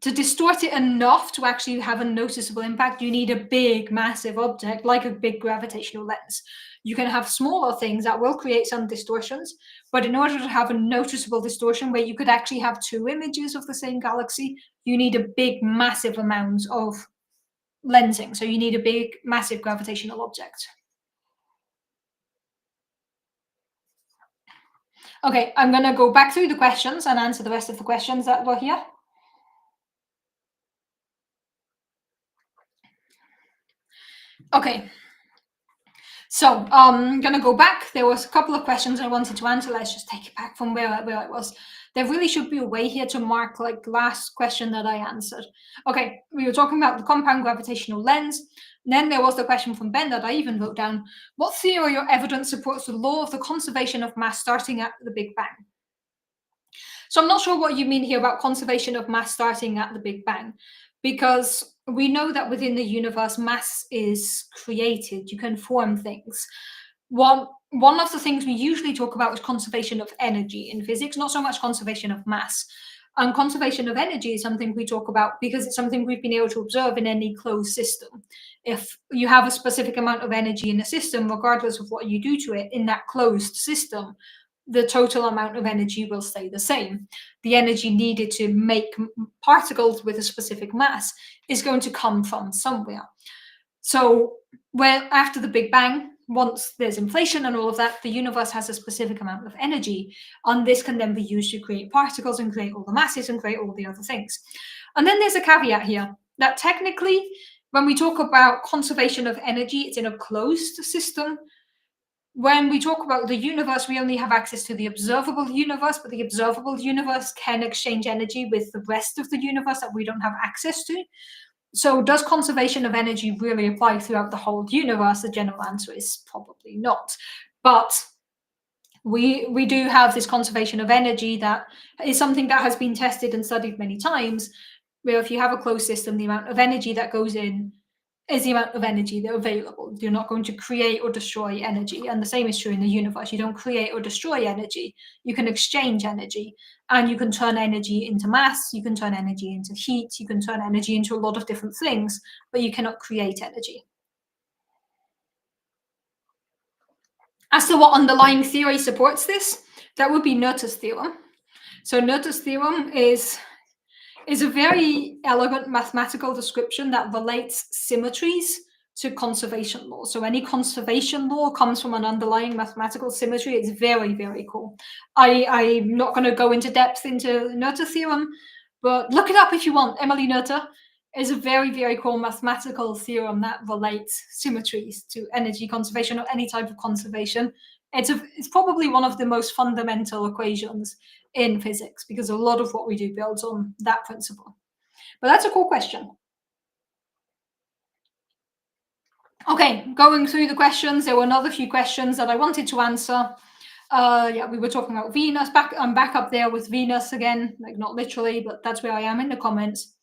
to distort it enough to actually have a noticeable impact, you need a big, massive object, like a big gravitational lens. You can have smaller things that will create some distortions, but in order to have a noticeable distortion where you could actually have 2 images of the same galaxy, you need a big, massive amount of lensing. So you need a big, massive gravitational object. Okay, I'm going to go back through the questions and answer the rest of the questions that were here. Okay, so I'm going to go back. There was a couple of questions I wanted to answer. Let's just take it back from where I was. There really should be a way here to mark like the last question that I answered. Okay, we were talking about the compound gravitational lens. Then there was the question from Ben that I even wrote down. What theory or evidence supports the law of the conservation of mass starting at the Big Bang? So I'm not sure what you mean here about conservation of mass starting at the Big Bang, because we know that within the universe, mass is created. You can form things. One of the things we usually talk about is conservation of energy in physics, not so much conservation of mass. And conservation of energy is something we talk about because it's something we've been able to observe in any closed system. If you have a specific amount of energy in a system, regardless of what you do to it in that closed system, the total amount of energy will stay the same. The energy needed to make particles with a specific mass is going to come from somewhere. So, well, after the Big Bang, once there's inflation and all of that, the universe has a specific amount of energy, and this can then be used to create particles and create all the masses and create all the other things. And then there's a caveat here that technically, when we talk about conservation of energy, it's in a closed system. When we talk about the universe, we only have access to the observable universe, but the observable universe can exchange energy with the rest of the universe that we don't have access to. So, does conservation of energy really apply throughout the whole universe? The general answer is probably not. But we do have this conservation of energy that is something that has been tested and studied many times, where if you have a closed system, the amount of energy that goes in is the amount of energy that's available. You're not going to create or destroy energy. And the same is true in the universe. You don't create or destroy energy. You can exchange energy, and you can turn energy into mass. You can turn energy into heat. You can turn energy into a lot of different things, but you cannot create energy. As to what underlying theory supports this, that would be Noether's theorem. So Noether's theorem is a very elegant mathematical description that relates symmetries to conservation law. So any conservation law comes from an underlying mathematical symmetry. It's very, very cool. I'm not going to go into depth into Noether theorem, but look it up if you want. Emily Noether is a very, very cool mathematical theorem that relates symmetries to energy conservation or any type of conservation. It's probably one of the most fundamental equations in physics because a lot of what we do builds on that principle. But that's a cool question. Okay, going through the questions, there were another few questions that I wanted to answer. Yeah, we were talking about Venus. I'm back up there with Venus again, like not literally, but that's where I am in the comments.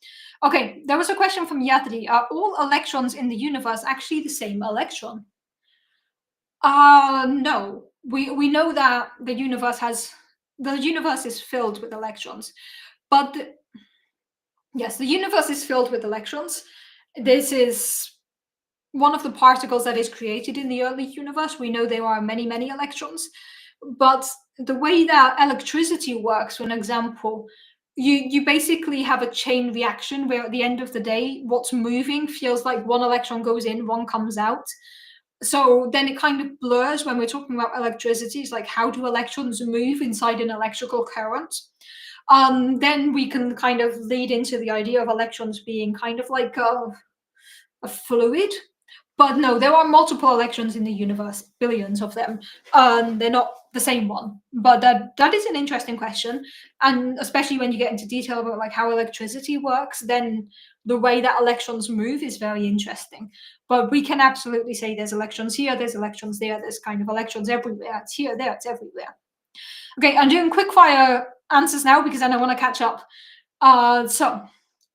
Okay, there was a question from Yadri. Are all electrons in the universe actually the same electron? No. We know that the universe is filled with electrons, but yes, the universe is filled with electrons. This is one of the particles that is created in the early universe. We know there are many, many electrons, but the way that electricity works, for an example, you basically have a chain reaction where at the end of the day, what's moving feels like one electron goes in, one comes out. So then it kind of blurs when we're talking about electricity. It's like, how do electrons move inside an electrical current? Then we can kind of lead into the idea of electrons being kind of like a fluid. But no, there are multiple electrons in the universe, billions of them. They're not the same one. But that is an interesting question. And especially when you get into detail about like how electricity works, then the way that electrons move is very interesting. But we can absolutely say there's electrons here, there's electrons there, there's kind of electrons everywhere. It's here, there, it's everywhere. Okay, I'm doing quick fire answers now because then I want to catch up. So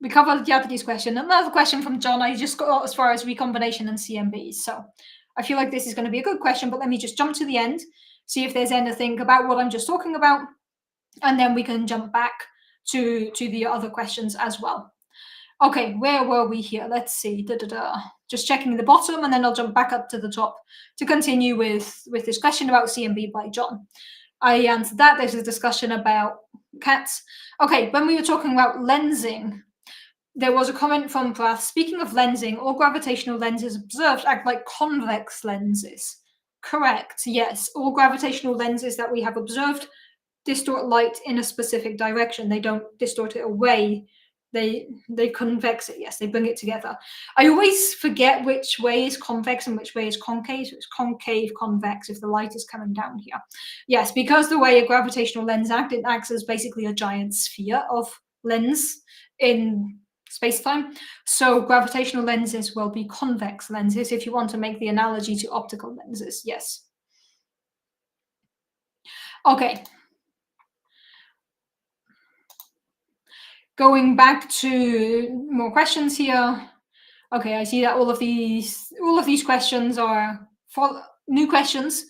we covered Yadi's question. Another question from John. I just got as far as recombination and CMBs. So I feel like this is going to be a good question, but let me just jump to the end, see if there's anything about what I'm just talking about, and then we can jump back to the other questions as well. Okay, where were we here? Let's see. Just checking the bottom, and then I'll jump back up to the top to continue with this question about CMB by John. I answered that. There's a discussion about cats. Okay, when we were talking about lensing, there was a comment from Prath. Speaking of lensing, all gravitational lenses observed act like convex lenses. Correct. Yes, all gravitational lenses that we have observed distort light in a specific direction. They don't distort it away. They convex it. Yes, they bring it together. I always forget which way is convex and which way is concave. So it's concave, convex if the light is coming down here. Yes, because the way a gravitational lens acts, it acts as basically a giant sphere of lens in space-time. So gravitational lenses will be convex lenses if you want to make the analogy to optical lenses. Yes. Okay. Going back to more questions here. Okay, I see that all of these questions are new questions.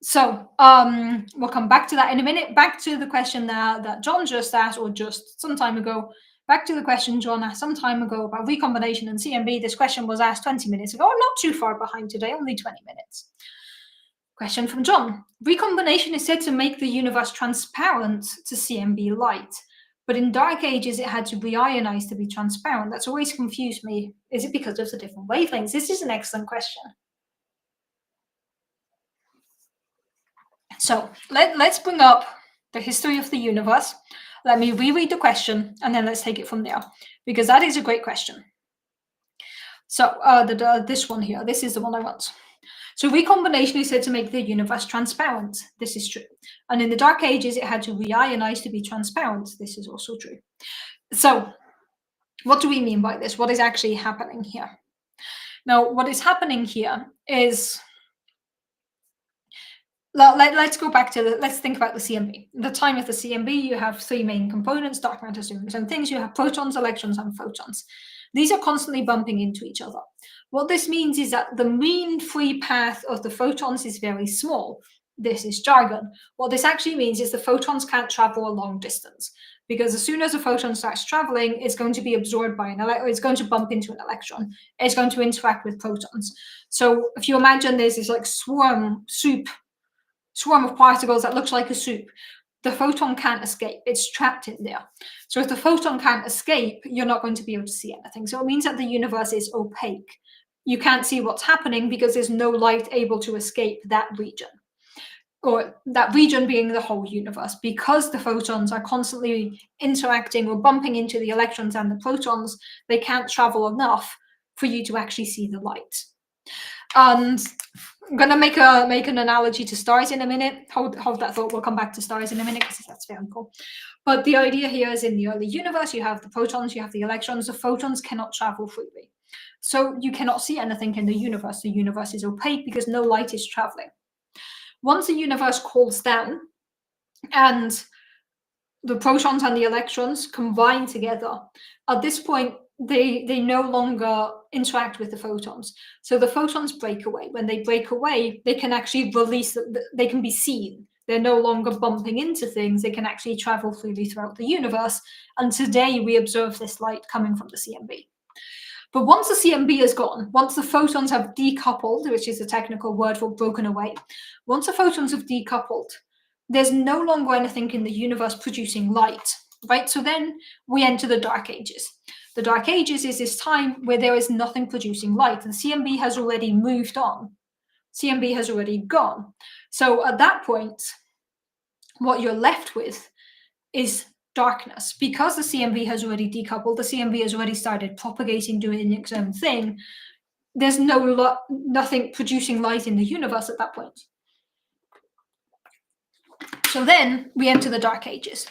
So we'll come back to that in a minute. Back to the question that John just asked, or just some time ago. Back to the question John asked some time ago about recombination and CMB. This question was asked 20 minutes ago. I'm not too far behind today, only 20 minutes. Question from John. Recombination is said to make the universe transparent to CMB light. But in dark ages, it had to reionize to be transparent. That's always confused me. Is it because of the different wavelengths? This is an excellent question. So let's bring up the history of the universe. Let me reread the question, and then let's take it from there, because that is a great question. So this one here, this is the one I want. So recombination is said to make the universe transparent. This is true. And in the dark ages, it had to reionize to be transparent. This is also true. So what do we mean by this? What is actually happening here? Now, what is happening here is, let's go back to let's think about the CMB. At the time of the CMB, you have three main components, dark matter, doing its own things. You have protons, electrons, and photons. These are constantly bumping into each other. What this means is that the mean free path of the photons is very small. This is jargon. What this actually means is the photons can't travel a long distance, because as soon as a photon starts traveling, it's going to be absorbed by an electron, it's going to bump into an electron, it's going to interact with protons. So if you imagine there's this like swarm of particles that looks like a soup, the photon can't escape. It's trapped in there. So if the photon can't escape, you're not going to be able to see anything. So it means that the universe is opaque. You can't see what's happening because there's no light able to escape that region, or that region being the whole universe. Because the photons are constantly interacting or bumping into the electrons and the protons, they can't travel enough for you to actually see the light. And I'm going to make an analogy to stars in a minute. Hold that thought. We'll come back to stars in a minute because that's very cool. But the idea here is in the early universe, you have the protons, you have the electrons. The photons cannot travel freely. So you cannot see anything in the universe. The universe is opaque because no light is traveling. Once the universe cools down and the protons and the electrons combine together, at this point, they no longer interact with the photons. So the photons break away. When they break away, they can actually release, they can be seen. They're no longer bumping into things. They can actually travel freely throughout the universe. And today we observe this light coming from the CMB. But once the CMB is gone, once the photons have decoupled, which is a technical word for broken away, once the photons have decoupled, there's no longer anything in the universe producing light, right? So then we enter the dark ages. The dark ages is this time where there is nothing producing light. The CMB has already moved on. CMB has already gone. So at that point, what you're left with is darkness. Because the CMB has already decoupled, the CMB has already started propagating, doing its own thing, there's nothing producing light in the universe at that point. So then we enter the dark ages.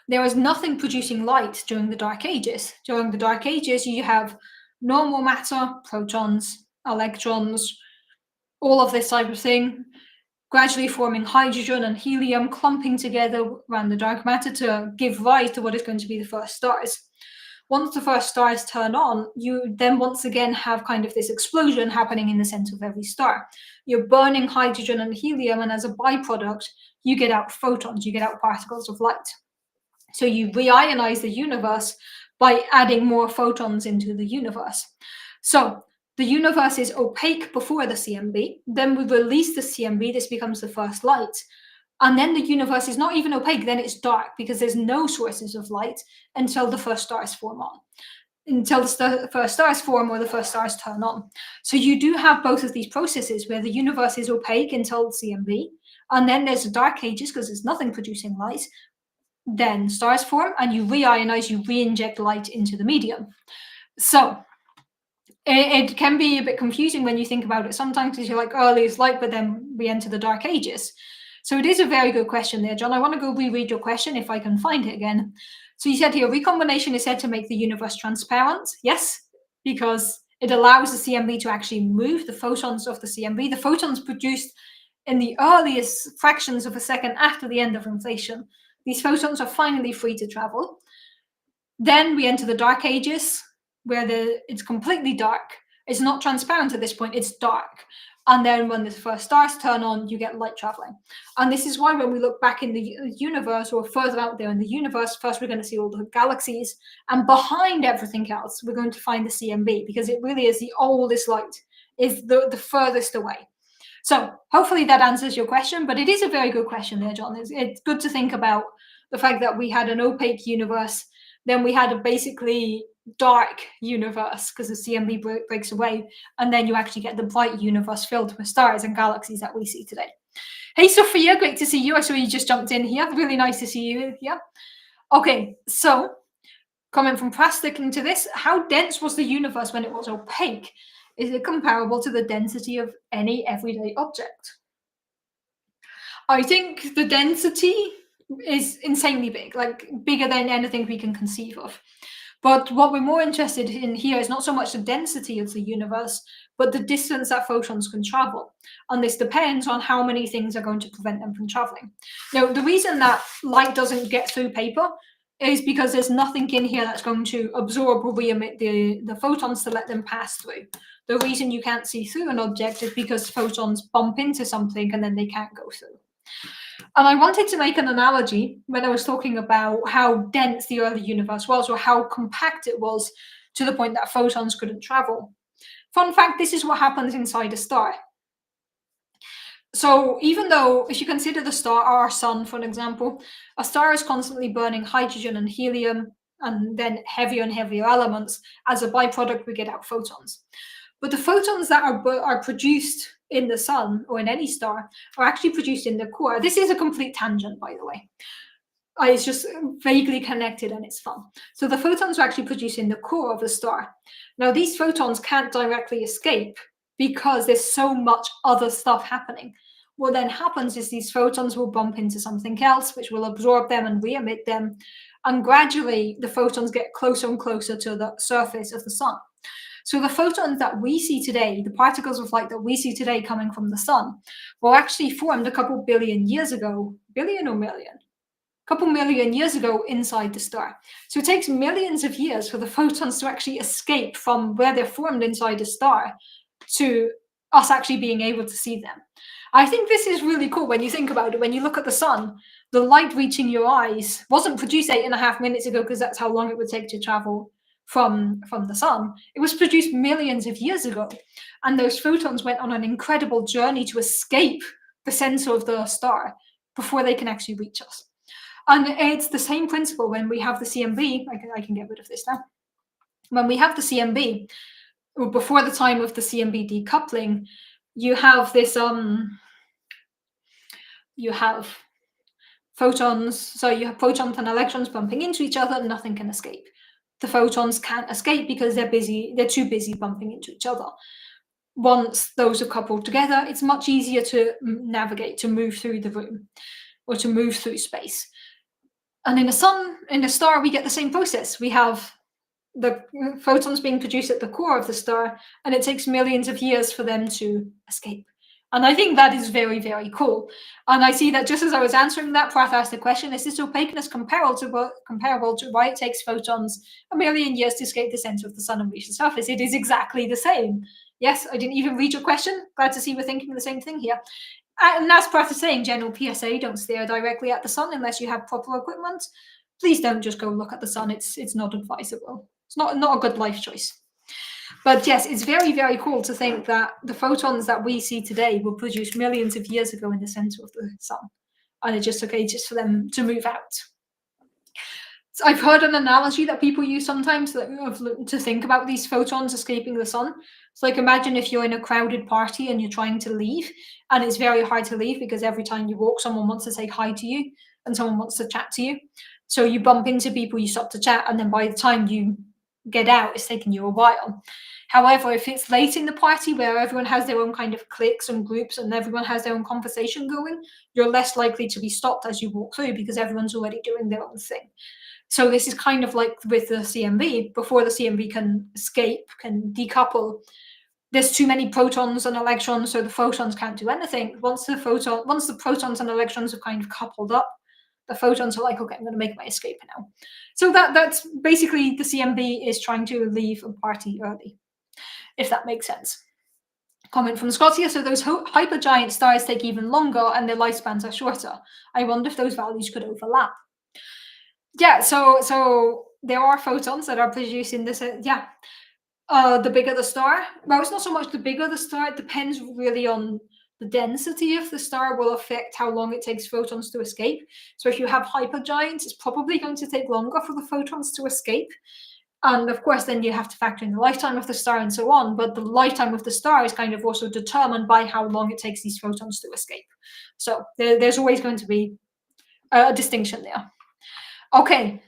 There is nothing producing light during the dark ages. During the dark ages, you have normal matter, protons, electrons, all of this type of thing, gradually forming hydrogen and helium, clumping together around the dark matter to give rise to what is going to be the first stars. Once the first stars turn on, you then once again have kind of this explosion happening in the center of every star. You're burning hydrogen and helium, and as a byproduct, you get out photons, you get out particles of light. So you reionize the universe by adding more photons into the universe. So the universe is opaque before the CMB. Then we release the CMB. This becomes the first light. And then the universe is not even opaque. Then it's dark because there's no sources of light until the first stars form on. until the first stars form or the first stars turn on. So you do have both of these processes where the universe is opaque until CMB, and then there's the dark ages because there's nothing producing light. Then stars form, and you reionize, you re-inject light into the medium. So it can be a bit confusing when you think about it sometimes, because you're like, early is light, but then we enter the dark ages. So it is a very good question there, John. I want to go reread your question if I can find it again. So you said here, recombination is said to make the universe transparent. Yes, because it allows the CMB to actually move the photons of the CMB. The photons produced in the earliest fractions of a second after the end of inflation. These photons are finally free to travel. Then we enter the dark ages, where it's completely dark. It's not transparent at this point, it's dark. And then when the first stars turn on, you get light traveling. And this is why when we look back in the universe, or further out there in the universe, first we're going to see all the galaxies, and behind everything else, we're going to find the CMB, because it really is the oldest light, is the furthest away. So hopefully that answers your question, but it is a very good question there, John. It's good to think about the fact that we had an opaque universe, then we had a basically dark universe because the CMB breaks away, and then you actually get the bright universe filled with stars and galaxies that we see today. Hey, Sophia, great to see you. I saw you just jumped in here. Really nice to see you here. Okay, so comment from Pras sticking to this. How dense was the universe when it was opaque? Is it comparable to the density of any everyday object? I think the density is insanely big, like bigger than anything we can conceive of. But what we're more interested in here is not so much the density of the universe, but the distance that photons can travel. And this depends on how many things are going to prevent them from traveling. Now, the reason that light doesn't get through paper is because there's nothing in here that's going to absorb or re-emit the photons to let them pass through. The reason you can't see through an object is because photons bump into something and then they can't go through. And I wanted to make an analogy when I was talking about how dense the early universe was, or how compact it was to the point that photons couldn't travel. Fun fact, this is what happens inside a star. So even though, if you consider the star, our sun, for an example, a star is constantly burning hydrogen and helium, and then heavier and heavier elements. As a byproduct, we get out photons. But the photons that are produced in the sun or in any star are actually produced in the core. This is a complete tangent, by the way. It's just vaguely connected and it's fun. So the photons are actually produced in the core of the star. Now, these photons can't directly escape because there's so much other stuff happening. What then happens is these photons will bump into something else, which will absorb them and re-emit them. And gradually, the photons get closer and closer to the surface of the sun. So the photons that we see today, the particles of light that we see today coming from the sun, were actually formed a couple billion years ago. Billion or million? A couple million years ago inside the star. So it takes millions of years for the photons to actually escape from where they're formed inside a star to us actually being able to see them. I think this is really cool when you think about it. When you look at the sun, the light reaching your eyes wasn't produced 8.5 minutes ago, because that's how long it would take to travel from the sun. It was produced millions of years ago, and those photons went on an incredible journey to escape the center of the star before they can actually reach us. And it's the same principle when we have the CMB. I can get rid of this now. When we have the CMB, or before the time of the CMB decoupling, you have this you have photons. So you have protons and electrons bumping into each other, and nothing can escape. The photons can't escape because they're too busy bumping into each other. Once those are coupled together, it's much easier to navigate, to move through the room, or to move through space. And in the star, we get the same process. We have the photons being produced at the core of the star, and it takes millions of years for them to escape. And I think that is very, very cool. And I see that just as I was answering that, Prath asked the question, is this opaqueness comparable to why it takes photons a million years to escape the center of the sun and reach the surface? It is exactly the same. Yes, I didn't even read your question. Glad to see we're thinking the same thing here. And as Prath is saying, general PSA, don't stare directly at the sun unless you have proper equipment. Please don't just go look at the sun. It's not advisable. It's not a good life choice. But yes, it's very, very cool to think that the photons that we see today were produced millions of years ago in the center of the sun. And it just took ages for them to move out. I've heard an analogy that people use sometimes to think about these photons escaping the sun. It's like, imagine if you're in a crowded party and you're trying to leave, and it's very hard to leave because every time you walk, someone wants to say hi to you and someone wants to chat to you. So you bump into people, you stop to chat, and then by the time you get out, it's taking you a while. However, if it's late in the party where everyone has their own kind of cliques and groups and everyone has their own conversation going, you're less likely to be stopped as you walk through because everyone's already doing their own thing. So this is kind of like with the CMB. Before the CMB can escape, can decouple, there's too many protons and electrons, so the photons can't do anything. Once the protons and electrons have kind of coupled up, the photons are like, okay, I'm going to make my escape now. So that's basically the CMB is trying to leave a party early, if that makes sense. Comment from Scott here. So those hypergiant stars take even longer and their lifespans are shorter. I wonder if those values could overlap. Yeah, so there are photons that are produced in this. The bigger the star. Well, it's not so much the bigger the star. It depends really on the density of the star will affect how long it takes photons to escape. So if you have hypergiants, it's probably going to take longer for the photons to escape. And of course, then you have to factor in the lifetime of the star and so on. But the lifetime of the star is kind of also determined by how long it takes these photons to escape. So there's always going to be a distinction there. Okay,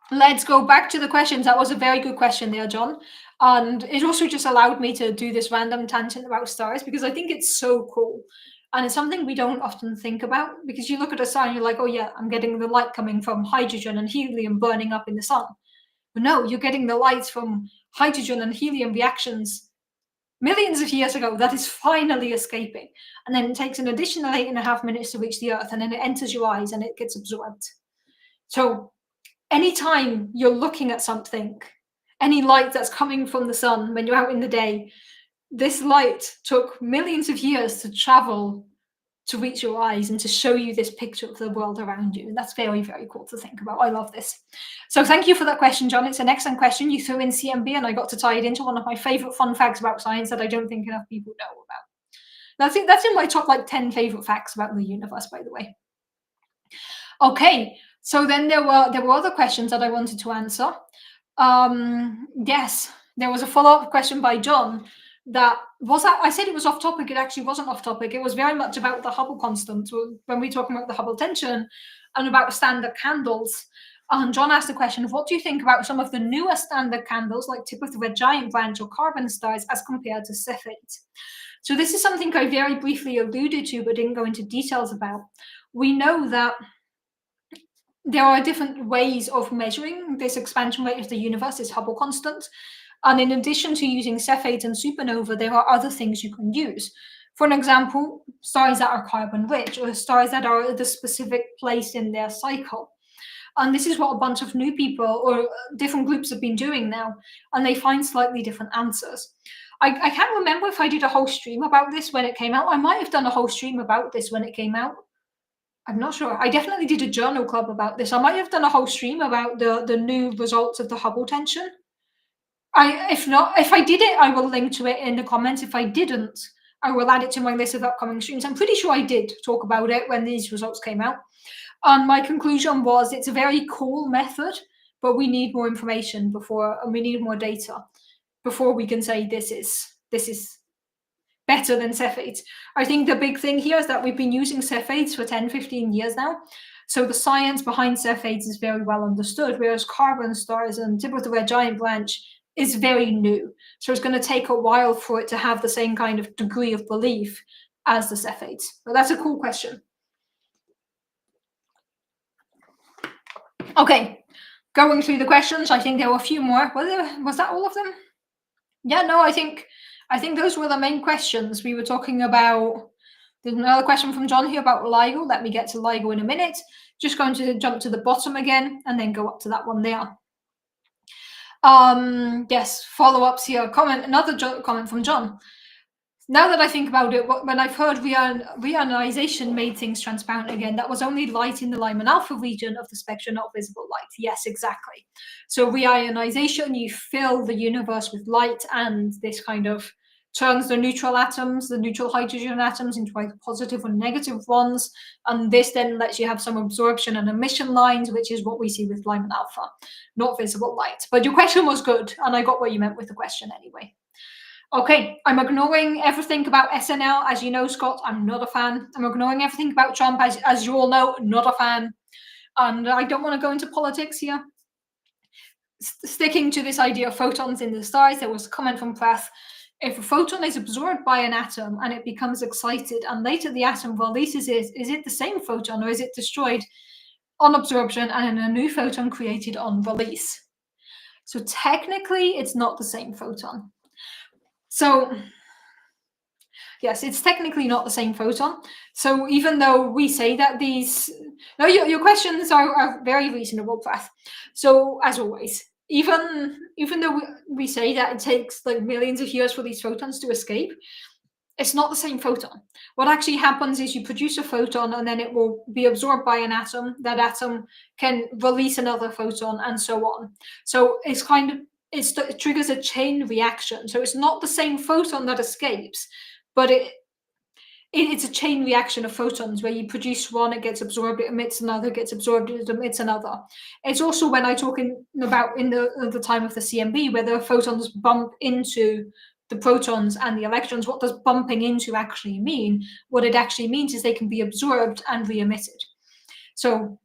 let's go back to the questions. That was a very good question there, John. And it also just allowed me to do this random tangent about stars because I think it's so cool. And it's something we don't often think about because you look at a star and you're like, oh, yeah, I'm getting the light coming from hydrogen and helium burning up in the sun. But no, you're getting the light from hydrogen and helium reactions millions of years ago that is finally escaping. And then it takes an additional 8.5 minutes to reach the Earth, and then it enters your eyes and it gets absorbed. So anytime you're looking at something, any light that's coming from the sun when you're out in the day, this light took millions of years to travel to reach your eyes and to show you this picture of the world around you. And that's very, very cool to think about. I love this. So thank you for that question, John. It's an excellent question. You threw in CMB and I got to tie it into one of my favorite fun facts about science that I don't think enough people know about. That's in my top 10 favorite facts about the universe, by the way. Okay, so then there were other questions that I wanted to answer. Yes, there was a follow-up question by John I said it was off topic. It actually wasn't off topic. It was very much about the Hubble constant when we talking about the Hubble tension and about standard candles. And John asked the question, what do you think about some of the newer standard candles like tip of the red giant branch or carbon stars as compared to Cephate? So this is something I very briefly alluded to but didn't go into details about. We know that there are different ways of measuring this expansion rate of the universe, this Hubble constant. And in addition to using Cephate and supernova, there are other things you can use. For an example, stars that are carbon rich or stars that are at a specific place in their cycle. And this is what a bunch of new people or different groups have been doing now, and they find slightly different answers. I can't remember if I did a whole stream about this when it came out. I might have done a whole stream about this when it came out. I'm not sure. I definitely did a journal club about this. I might have done a whole stream about the new results of the Hubble tension. If I did it, I will link to it in the comments. If I didn't, I will add it to my list of upcoming streams. I'm pretty sure I did talk about it when these results came out. And my conclusion was it's a very cool method, but we need more information and we need more data before we can say this is better than Cephate. I think the big thing here is that we've been using Cephates for 10, 15 years now. So the science behind Cephates is very well understood, whereas carbon stars and tip of the red giant branch is very new. So it's going to take a while for it to have the same kind of degree of belief as the Cephates. But that's a cool question. Okay, going through the questions, I think there were a few more. Was that all of them? Yeah, no, I think those were the main questions. We were talking about, there's another question from John here about LIGO. Let me get to LIGO in a minute. Just going to jump to the bottom again and then go up to that one there. Yes, follow-ups here. Another comment from John. Now that I think about it, when I've heard reionization made things transparent again, that was only light in the Lyman alpha region of the spectrum, not visible light. Yes, exactly. So reionization, you fill the universe with light and this kind of turns the neutral atoms, the neutral hydrogen atoms, into either positive or negative ones. And this then lets you have some absorption and emission lines, which is what we see with Lyman alpha, not visible light. But your question was good, and I got what you meant with the question anyway. Okay, I'm ignoring everything about SNL. As you know, Scott, I'm not a fan. I'm ignoring everything about Trump, as you all know, not a fan. And I don't want to go into politics here. Sticking to this idea of photons in the stars, there was a comment from Prath. If a photon is absorbed by an atom and it becomes excited, and later the atom releases it, is it the same photon or is it destroyed on absorption and a new photon created on release? So technically, it's not the same photon. So yes, it's technically not the same photon. So even though we say that these, no, your questions are very reasonable, Prath. So as always, even though we say that it takes like millions of years for these photons to escape, it's not the same photon. What actually happens is you produce a photon and then it will be absorbed by an atom. That atom can release another photon and so on. So it's kind of, it triggers a chain reaction. So it's not the same photon that escapes, but it's a chain reaction of photons where you produce one, it gets absorbed, it emits another, gets absorbed, it emits another. It's also when I talking about in the time of the CMB, where the photons bump into the protons and the electrons. What does bumping into actually mean? What it actually means is they can be absorbed and re-emitted. So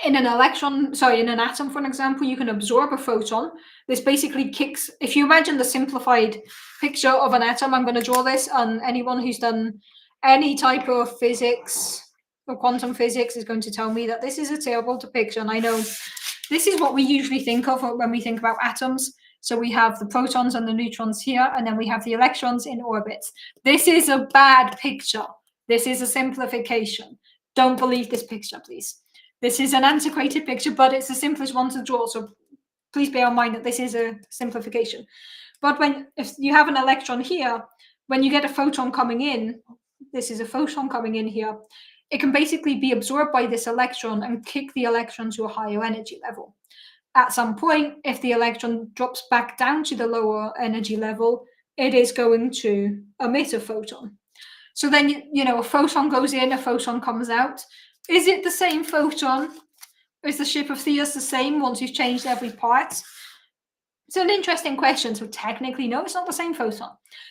in an atom, for example, you can absorb a photon. This basically kicks, if you imagine the simplified picture of an atom, I'm going to draw this, and anyone who's done any type of physics or quantum physics is going to tell me that this is a terrible depiction. I know this is what we usually think of when we think about atoms. So we have the protons and the neutrons here, and then we have the electrons in orbits. This is a bad picture. This is a simplification. Don't believe this picture, please. This is an antiquated picture, but it's the simplest one to draw. So please bear in mind that this is a simplification. But if you have an electron here, when you get a photon coming in, this is a photon coming in here, it can basically be absorbed by this electron and kick the electron to a higher energy level. At some point, if the electron drops back down to the lower energy level, it is going to emit a photon. So then, a photon goes in, a photon comes out. Is it the same photon? Is the ship of Theus the same once you've changed every part? It's an interesting question. So technically, no, it's not the same photon.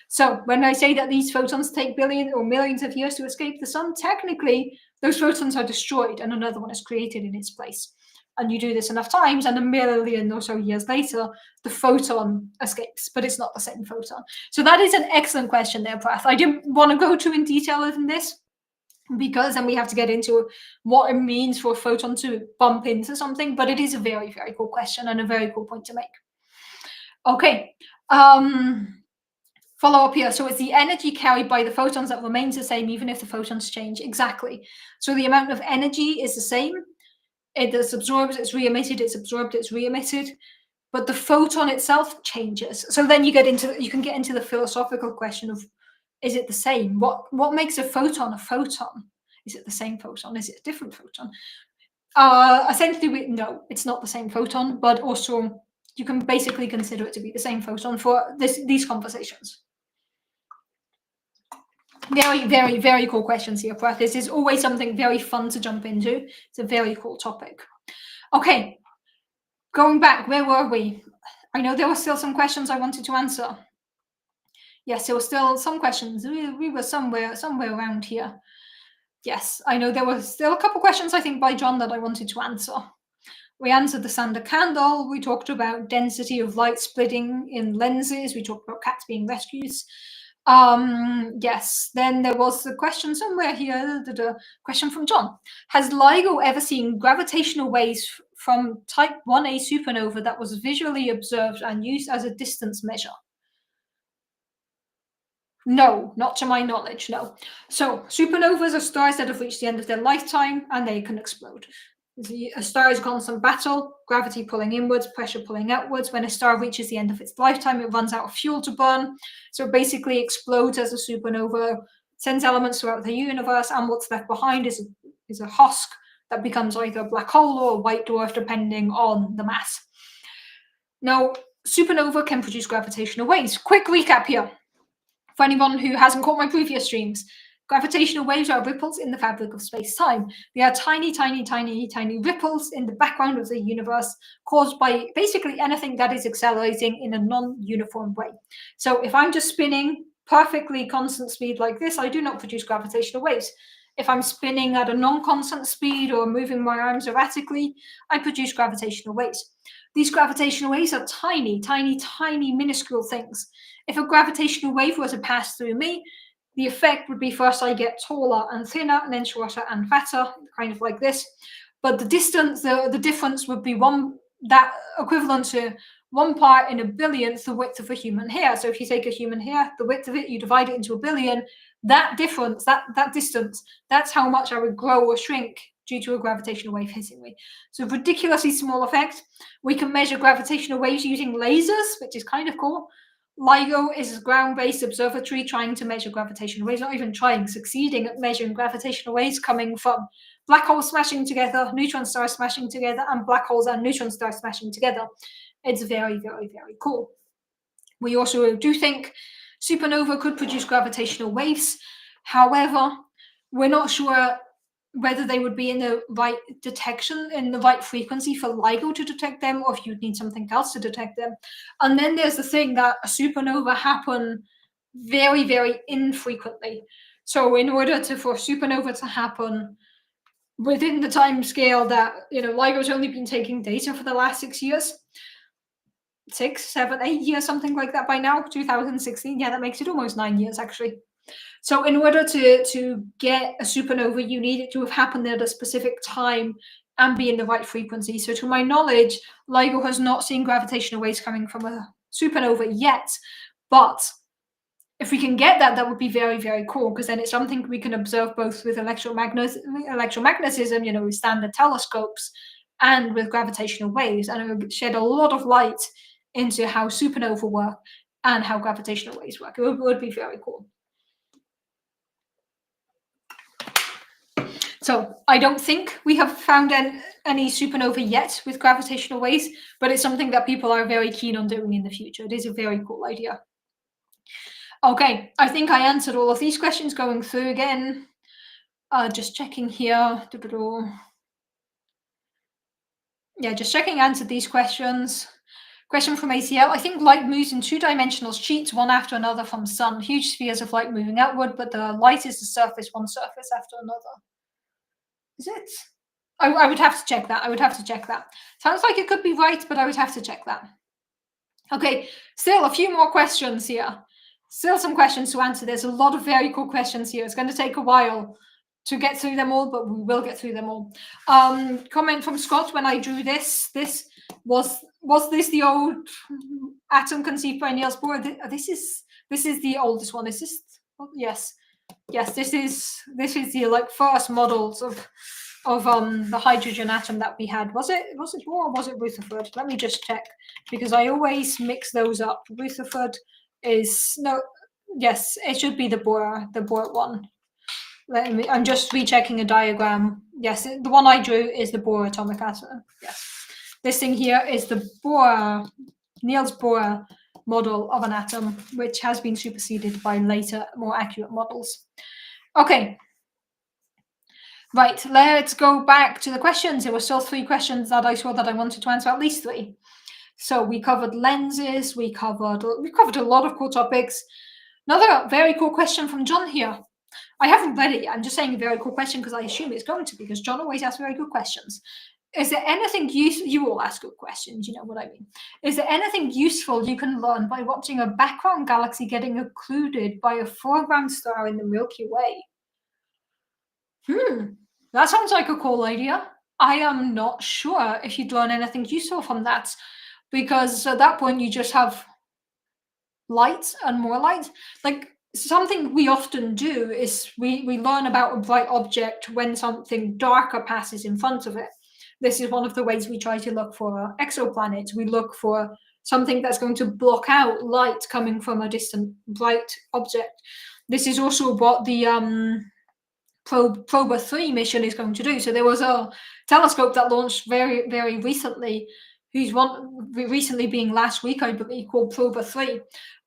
So when I say that these photons take billions or millions of years to escape the sun, technically, those photons are destroyed and another one is created in its place. And you do this enough times, and a million or so years later, the photon escapes, but it's not the same photon. So that is an excellent question there, Prath. I didn't want to go too in detail in this, because then we have to get into what it means for a photon to bump into something, but it is a very, very cool question and a very cool point to make. Okay, follow up here. So it's the energy carried by the photons that remains the same even if the photons change. Exactly. So the amount of energy is the same. It is absorbed, it's re-emitted, it's absorbed, it's re-emitted, but the photon itself changes. So then you can get into the philosophical question of, is it the same? What makes a photon a photon? Is it the same photon? Is it a different photon? Essentially, no, it's not the same photon, but also you can basically consider it to be the same photon for these conversations. Very, very, very cool questions here, Prath. This is always something very fun to jump into. It's a very cool topic. Okay, going back, where were we? I know there were still some questions I wanted to answer. Yes, there were still some questions. We were somewhere around here. Yes, I know there were still a couple questions, I think, by John that I wanted to answer. We answered the Sander candle. We talked about density of light splitting in lenses. We talked about cats being rescues. Yes, then there was a question somewhere here, the question from John. Has LIGO ever seen gravitational waves from type 1a supernova that was visually observed and used as a distance measure? No, not to my knowledge, no. So supernovas are stars that have reached the end of their lifetime and they can explode. A star is a constant battle, gravity pulling inwards, pressure pulling outwards. When a star reaches the end of its lifetime, it runs out of fuel to burn. So it basically explodes as a supernova, sends elements throughout the universe, and what's left behind is a husk that becomes either a black hole or a white dwarf, depending on the mass. Now, supernova can produce gravitational waves. Quick recap here. For anyone who hasn't caught my previous streams, gravitational waves are ripples in the fabric of space-time. They are tiny, tiny, tiny, tiny ripples in the background of the universe caused by basically anything that is accelerating in a non-uniform way. So if I'm just spinning perfectly constant speed like this, I do not produce gravitational waves. If I'm spinning at a non-constant speed or moving my arms erratically, I produce gravitational waves. These gravitational waves are tiny, tiny, tiny, minuscule things. If a gravitational wave were to pass through me, the effect would be first I get taller and thinner, and then shorter and fatter, kind of like this. But the distance, the difference would be that equivalent to 1 part in a billionth the width of a human hair. So if you take a human hair, the width of it, you divide it into a billion, that difference, that distance, that's how much I would grow or shrink due to a gravitational wave hitting me. So ridiculously small effect. We can measure gravitational waves using lasers, which is kind of cool. LIGO is a ground-based observatory trying to measure gravitational waves, not even trying, succeeding at measuring gravitational waves coming from black holes smashing together, neutron stars smashing together, and black holes and neutron stars smashing together. It's very, very, very cool. We also do think supernova could produce gravitational waves. However, we're not sure whether they would be in the right detection, in the right frequency for LIGO to detect them, or if you'd need something else to detect them. And then there's the thing that a supernova happen very, very infrequently. So in order for supernova to happen within the time scale that, LIGO's only been taking data for the last 6 years, 6, 7, 8 years, something like that by now, 2016. Yeah, that makes it almost 9 years, actually. So in order to get a supernova, you need it to have happened at a specific time and be in the right frequency. So to my knowledge, LIGO has not seen gravitational waves coming from a supernova yet. But if we can get that, that would be very, very cool, because then it's something we can observe both with electromagnetism, with standard telescopes, and with gravitational waves. And it would shed a lot of light into how supernova work and how gravitational waves work. It would be very cool. So I don't think we have found any supernova yet with gravitational waves, but it's something that people are very keen on doing in the future. It is a very cool idea. Okay, I think I answered all of these questions going through again. Just checking here. Yeah, just checking answered these questions. Question from ACL. I think light moves in two-dimensional sheets, one after another from sun. Huge spheres of light moving outward, but the light is the surface, one surface after another. Is it? I would have to check that. Sounds like it could be right, but I would have to check that. Okay, still a few more questions here. Still some questions to answer. There's a lot of very cool questions here. It's going to take a while to get through them all, but we will get through them all. Comment from Scott: when I drew this was this the old atom conceived by Niels Bohr? This is the oldest one. Is this? Yes. This is the first models of the hydrogen atom that we had. Was it Bohr or was it Rutherford? Let me just check, because I always mix those up. Rutherford is yes, it should be the Bohr one. I'm just rechecking a diagram. Yes, the one I drew is the Bohr atomic atom. Yes, this thing here is the Niels Bohr model of an atom, which has been superseded by later, more accurate models. Okay. Right, let's go back to the questions. There were still 3 questions that I saw that I wanted to answer, at least 3. So we covered lenses, we covered a lot of cool topics. Another very cool question from John here. I haven't read it yet. I'm just saying a very cool question because I assume it's going to be, because John always asks very good questions. Is there anything you all ask good questions, you know what I mean? Is there anything useful you can learn by watching a background galaxy getting occluded by a foreground star in the Milky Way? That sounds like a cool idea. I am not sure if you'd learn anything useful from that, because at that point you just have light and more light. Like, something we often do is we learn about a bright object when something darker passes in front of it. This is one of the ways we try to look for exoplanets. We look for something that's going to block out light coming from a distant bright object. This is also what the Proba 3 mission is going to do. So there was a telescope that launched very, very recently, recently being last week, I believe, called Proba 3.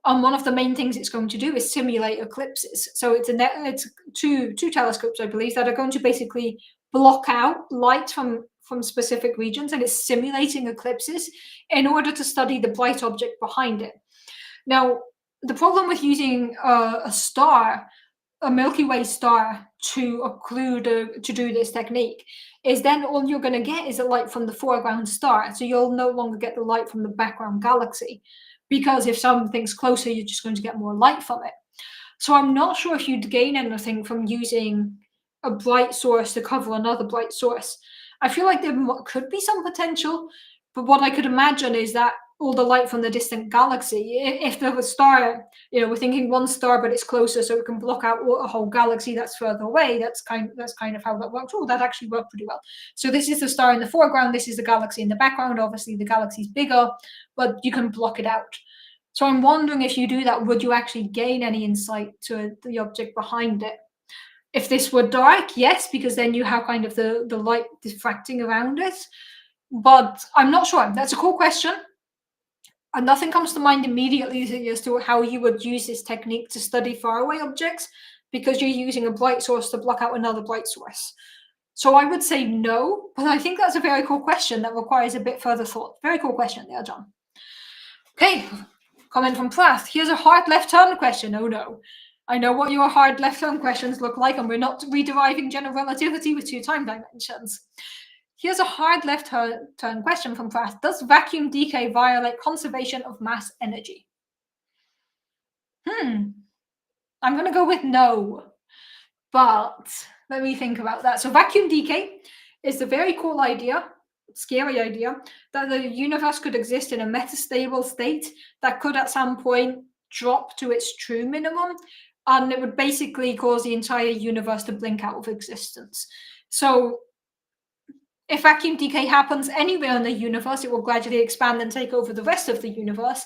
And one of the main things it's going to do is simulate eclipses. So it's two telescopes, I believe, that are going to basically block out light from specific regions, and it's simulating eclipses in order to study the bright object behind it. Now, the problem with using a star, a Milky Way star, to do this technique is then all you're going to get is a light from the foreground star. So you'll no longer get the light from the background galaxy, because if something's closer, you're just going to get more light from it. So I'm not sure if you'd gain anything from using a bright source to cover another bright source. I feel like there could be some potential, but what I could imagine is that all the light from the distant galaxy, if there was a star, we're thinking one star, but it's closer, so it can block out a whole galaxy that's further away. That's kind of how that works. Oh, that actually worked pretty well. So this is the star in the foreground. This is the galaxy in the background. Obviously, the galaxy's bigger, but you can block it out. So I'm wondering, if you do that, would you actually gain any insight to the object behind it? If this were dark, yes, because then you have kind of the light diffracting around it. But I'm not sure. That's a cool question. And nothing comes to mind immediately as to how you would use this technique to study faraway objects, because you're using a bright source to block out another bright source. So I would say no, but I think that's a very cool question that requires a bit further thought. Very cool question there, John. Okay, comment from Prath. Here's a hard left turn question. Oh no. I know what your hard left turn questions look like, and we're not rederiving general relativity with two time dimensions. Here's a hard left turn question from Pratt. Does vacuum decay violate conservation of mass energy? I'm going to go with no, but let me think about that. So vacuum decay is a very cool idea, scary idea, that the universe could exist in a metastable state that could at some point drop to its true minimum, and it would basically cause the entire universe to blink out of existence. So if vacuum decay happens anywhere in the universe, it will gradually expand and take over the rest of the universe.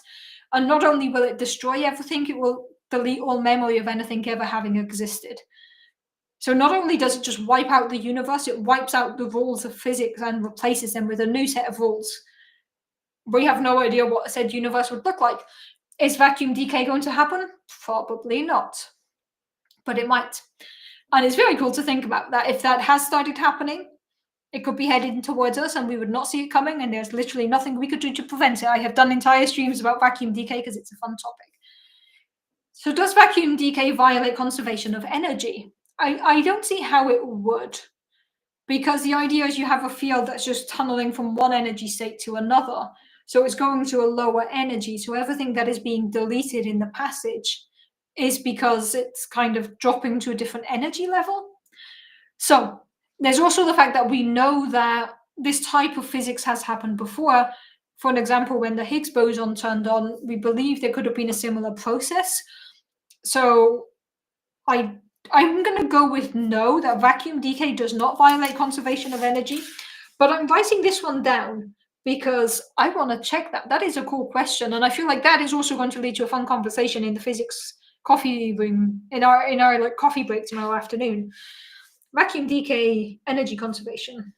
And not only will it destroy everything, it will delete all memory of anything ever having existed. So not only does it just wipe out the universe, it wipes out the rules of physics and replaces them with a new set of rules. We have no idea what said universe would look like. Is vacuum decay going to happen? Probably not. But it might. And it's very cool to think about that. If that has started happening, it could be heading towards us and we would not see it coming, and there's literally nothing we could do to prevent it. I have done entire streams about vacuum decay because it's a fun topic. So does vacuum decay violate conservation of energy? I don't see how it would, because the idea is you have a field that's just tunneling from one energy state to another. So it's going to a lower energy. So everything that is being deleted in the passage is because it's kind of dropping to a different energy level. So there's also the fact that we know that this type of physics has happened before. For an example, when the Higgs boson turned on, we believe there could have been a similar process. So I'm going to go with no, that vacuum decay does not violate conservation of energy. But I'm writing this one down because I want to check that. That is a cool question. And I feel like that is also going to lead to a fun conversation in the physics coffee room, in our like coffee break tomorrow afternoon. Vacuum decay, energy conservation.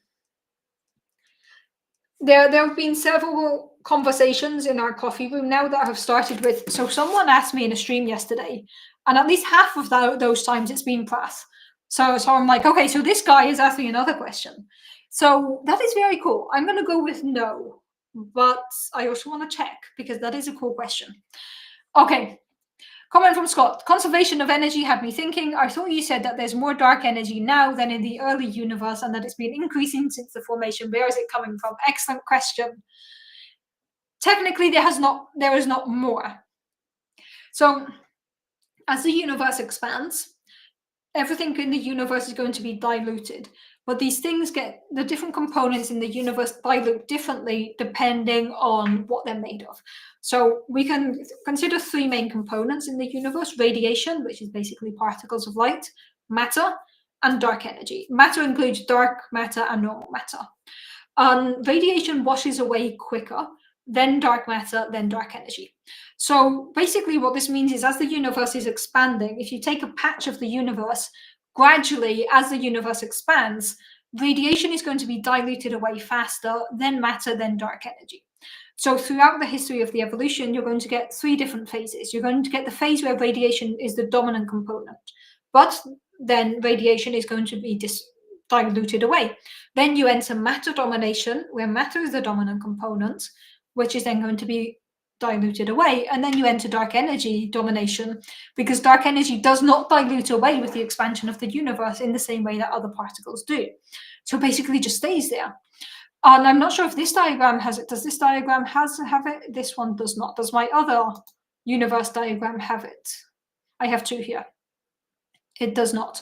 There have been several conversations in our coffee room now that have started with, so someone asked me in a stream yesterday, and at least half of those times it's been Prath. So I'm like, okay, so this guy is asking another question. So that is very cool. I'm going to go with no, but I also want to check because that is a cool question. Okay. Comment from Scott. Conservation of energy had me thinking. I thought you said that there's more dark energy now than in the early universe and that it's been increasing since the formation. Where is it coming from? Excellent question. Technically, there is not more. So as the universe expands, everything in the universe is going to be diluted. But these things the different components in the universe dilute differently depending on what they're made of. So we can consider three main components in the universe: radiation, which is basically particles of light, matter, and dark energy. Matter includes dark matter and normal matter. Radiation washes away quicker, then dark matter, then dark energy. So basically what this means is, as the universe is expanding, if you take a patch of the universe, gradually, as the universe expands, radiation is going to be diluted away faster, then matter, then dark energy. So throughout the history of the evolution, you're going to get three different phases. You're going to get the phase where radiation is the dominant component, but then radiation is going to be diluted away. Then you enter matter domination, where matter is the dominant component, which is then going to be diluted away. And then you enter dark energy domination, because dark energy does not dilute away with the expansion of the universe in the same way that other particles do. So basically just stays there. And I'm not sure if this diagram has it. Does this diagram have it? This one does not. Does my other universe diagram have it? I have two here. It does not.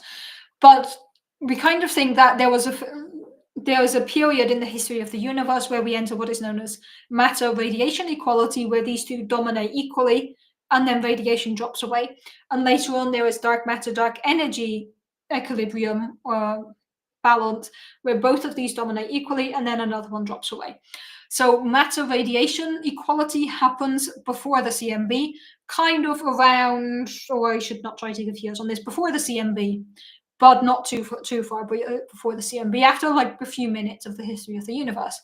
But we kind of think that there was a period in the history of the universe where we enter what is known as matter radiation equality, where these two dominate equally, and then radiation drops away. And later on, there is dark matter, dark energy equilibrium or balance, where both of these dominate equally, and then another one drops away. So matter radiation equality happens before the CMB, kind of around, or I should not try to give years on this, before the CMB, but not too far before the CMB, after like a few minutes of the history of the universe.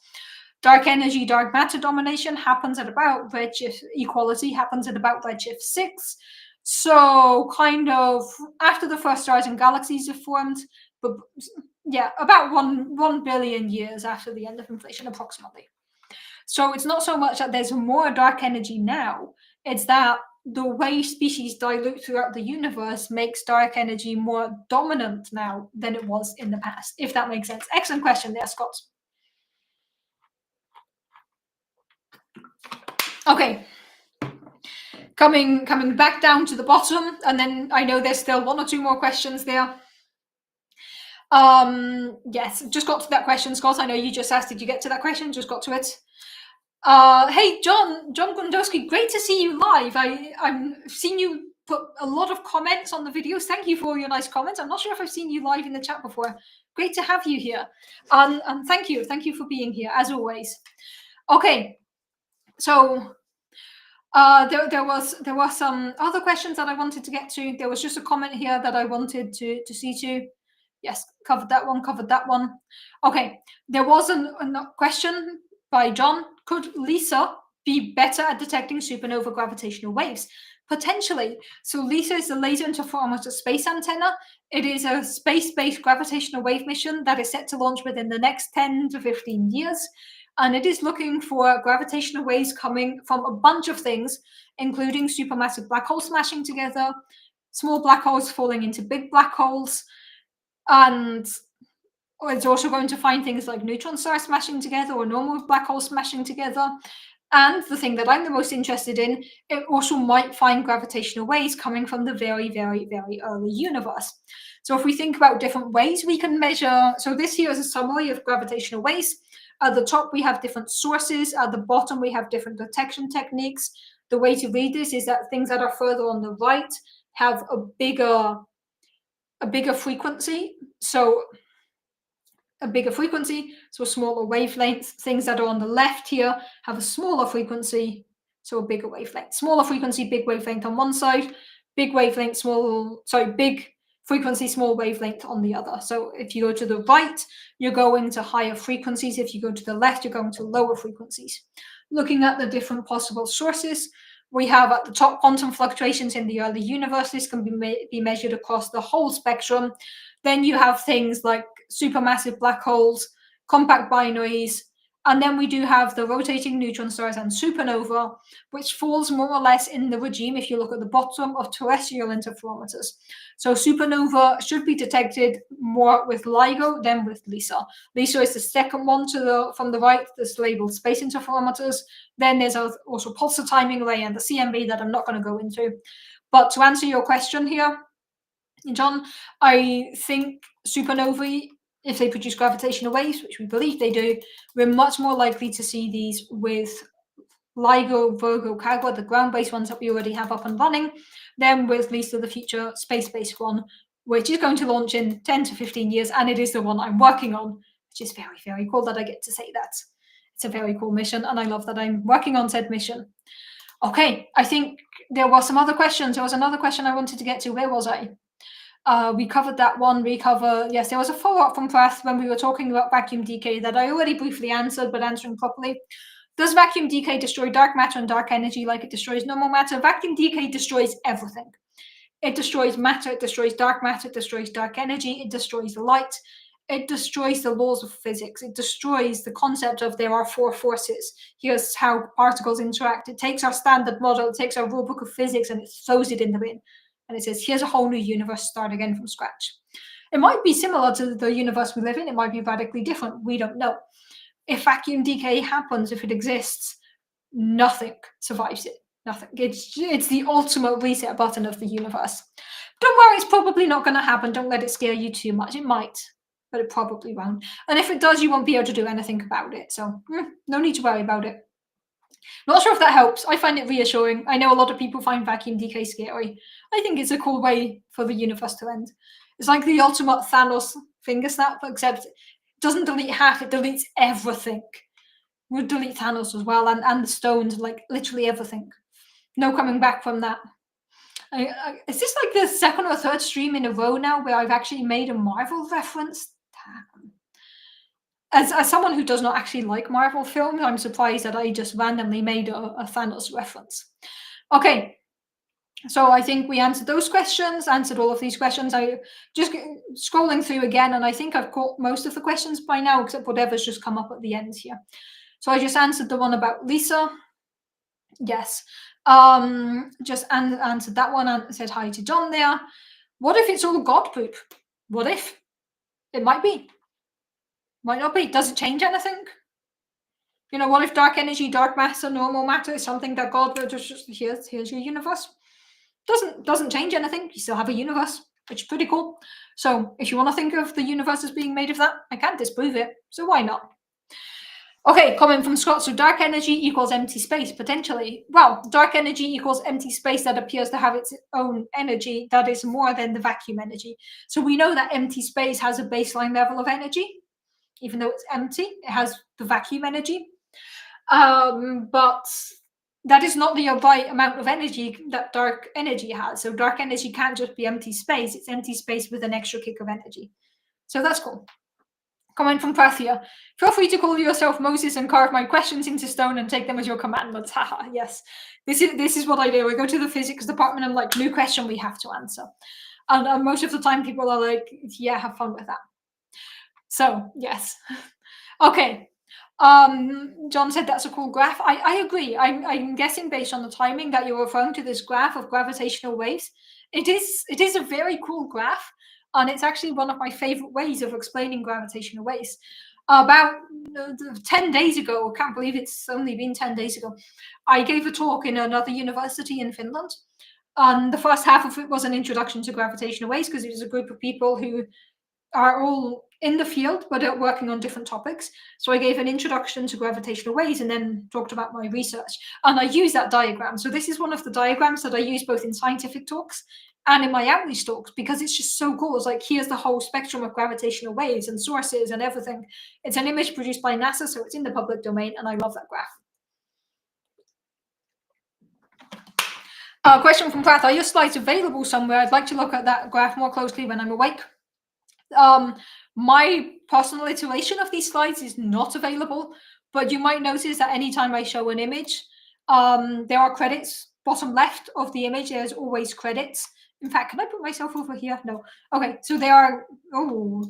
Dark energy, dark matter domination happens at about redshift equality, happens at about redshift 6. So kind of after the first stars and galaxies have formed, but yeah, about 1 billion years after the end of inflation, approximately. So it's not so much that there's more dark energy now, it's that the way species dilute throughout the universe makes dark energy more dominant now than it was in the past, if that makes sense. Excellent question there, Scott. Okay. Coming back down to the bottom, and then I know there's still one or two more questions there. Yes, just got to that question, Scott. I know you just asked, did you get to that question? Just got to it. Hey, John Gondowski, great to see you live. I've seen you put a lot of comments on the videos. Thank you for all your nice comments. I'm not sure if I've seen you live in the chat before. Great to have you here. And thank you for being here, as always. Okay, so there were some other questions that I wanted to get to. There was just a comment here that I wanted to see to. Yes, covered that one. Okay, there was a question by John. Could LISA be better at detecting supernova gravitational waves? Potentially. So LISA is the Laser Interferometer Space Antenna. It is a space-based gravitational wave mission that is set to launch within the next 10 to 15 years. And it is looking for gravitational waves coming from a bunch of things, including supermassive black holes smashing together, small black holes falling into big black holes, and it's also going to find things like neutron stars smashing together or normal black holes smashing together. And the thing that I'm the most interested in, it also might find gravitational waves coming from the very, very, very early universe. So if we think about different ways we can measure, so this here is a summary of gravitational waves. At the top, we have different sources. At the bottom, we have different detection techniques. The way to read this is that things that are further on the right have a bigger frequency. So a bigger frequency, so a smaller wavelength. Things that are on the left here have a smaller frequency, so a bigger wavelength. Smaller frequency, big wavelength on one side, big wavelength, big frequency, small wavelength on the other. So if you go to the right, you're going to higher frequencies. If you go to the left, you're going to lower frequencies. Looking at the different possible sources, we have at the top quantum fluctuations in the early universe. This can be measured across the whole spectrum. Then you have things like supermassive black holes, compact binaries, and then we do have the rotating neutron stars and supernova, which falls more or less in the regime, if you look at the bottom, of terrestrial interferometers. So supernova should be detected more with LIGO than with LISA. LISA is the second one from the right, that's labeled space interferometers. Then there's also pulsar timing array and the CMB that I'm not going to go into. But to answer your question here, John, I think supernovae, if they produce gravitational waves, which we believe they do, we're much more likely to see these with LIGO, Virgo, Kagra, the ground-based ones that we already have up and running, then with LISA, the future space-based one, which is going to launch in 10 to 15 years, and it is the one I'm working on, which is very, very cool that I get to say that. It's a very cool mission, and I love that I'm working on said mission. Okay, I think there were some other questions. There was another question I wanted to get to. Where was I? We covered that one. Yes, there was a follow-up from Prath when we were talking about vacuum decay that I already briefly answered, but answering properly. Does vacuum decay destroy dark matter and dark energy like it destroys normal matter? Vacuum decay destroys everything. It destroys matter, it destroys dark matter, it destroys dark energy, it destroys light, it destroys the laws of physics, it destroys the concept of there are four forces. Here's how particles interact. It takes our standard model, it takes our rule book of physics, and it throws it in the bin. And it says, here's a whole new universe, start again from scratch. It might be similar to the universe we live in, it might be radically different, we don't know. If vacuum decay happens, if it exists, nothing survives it. Nothing. It's the ultimate reset button of the universe. Don't worry, it's probably not going to happen. Don't let it scare you too much. It might, but it probably won't. And if it does, you won't be able to do anything about it. So no need to worry about it. Not sure if that helps. I find it reassuring. I know a lot of people find vacuum decay scary. I think it's a cool way for the universe to end. It's like the ultimate Thanos finger snap, except it doesn't delete half, it deletes everything. We'll delete Thanos as well, and the stones, like literally everything. No coming back from that. Is this like the second or third stream in a row now where I've actually made a Marvel reference? Damn. As someone who does not actually like Marvel films, I'm surprised that I just randomly made a Thanos reference. Okay, so I think we answered those questions, answered all of these questions. I just scrolling through again, and I think I've caught most of the questions by now, except whatever's just come up at the end here. So I just answered the one about Lisa. Yes. Just answered that one and said hi to John there. What if it's all God poop? What if? It might be. Might not be. Does it change anything? You know, what if dark energy, dark matter, normal matter is something that God will just here's your universe? Doesn't change anything. You still have a universe, which is pretty cool. So if you want to think of the universe as being made of that, I can't disprove it. So why not? Okay, comment from Scott. So dark energy equals empty space, potentially. Well, dark energy equals empty space that appears to have its own energy that is more than the vacuum energy. So we know that empty space has a baseline level of energy. Even though it's empty, it has the vacuum energy. But that is not the right amount of energy that dark energy has. So dark energy can't just be empty space. It's empty space with an extra kick of energy. So that's cool. Comment from Prathia. Feel free to call yourself Moses and carve my questions into stone and take them as your commandments. Haha, yes. This is what I do. I go to the physics department and I'm like, new question we have to answer. And most of the time people are like, yeah, have fun with that. So, yes. Okay. John said that's a cool graph. I agree. I'm guessing based on the timing that you're referring to this graph of gravitational waves. It is a very cool graph. And it's actually one of my favorite ways of explaining gravitational waves. About 10 days ago, I can't believe it's only been 10 days ago, I gave a talk in another university in Finland. And the first half of it was an introduction to gravitational waves because it was a group of people who are all in the field but are working on different topics. So I gave an introduction to gravitational waves and then talked about my research. And I use that diagram. So this is one of the diagrams that I use both in scientific talks and in my outreach talks because it's just so cool. It's like, here's the whole spectrum of gravitational waves and sources and everything. It's an image produced by NASA, so it's in the public domain, and I love that graph. Question from Prath, are your slides available somewhere? I'd like to look at that graph more closely when I'm awake. My personal iteration of these slides is not available, but you might notice that anytime I show an image, there are credits. Bottom left of the image, there's always credits. In fact, can I put myself over here? No. Okay, so there are,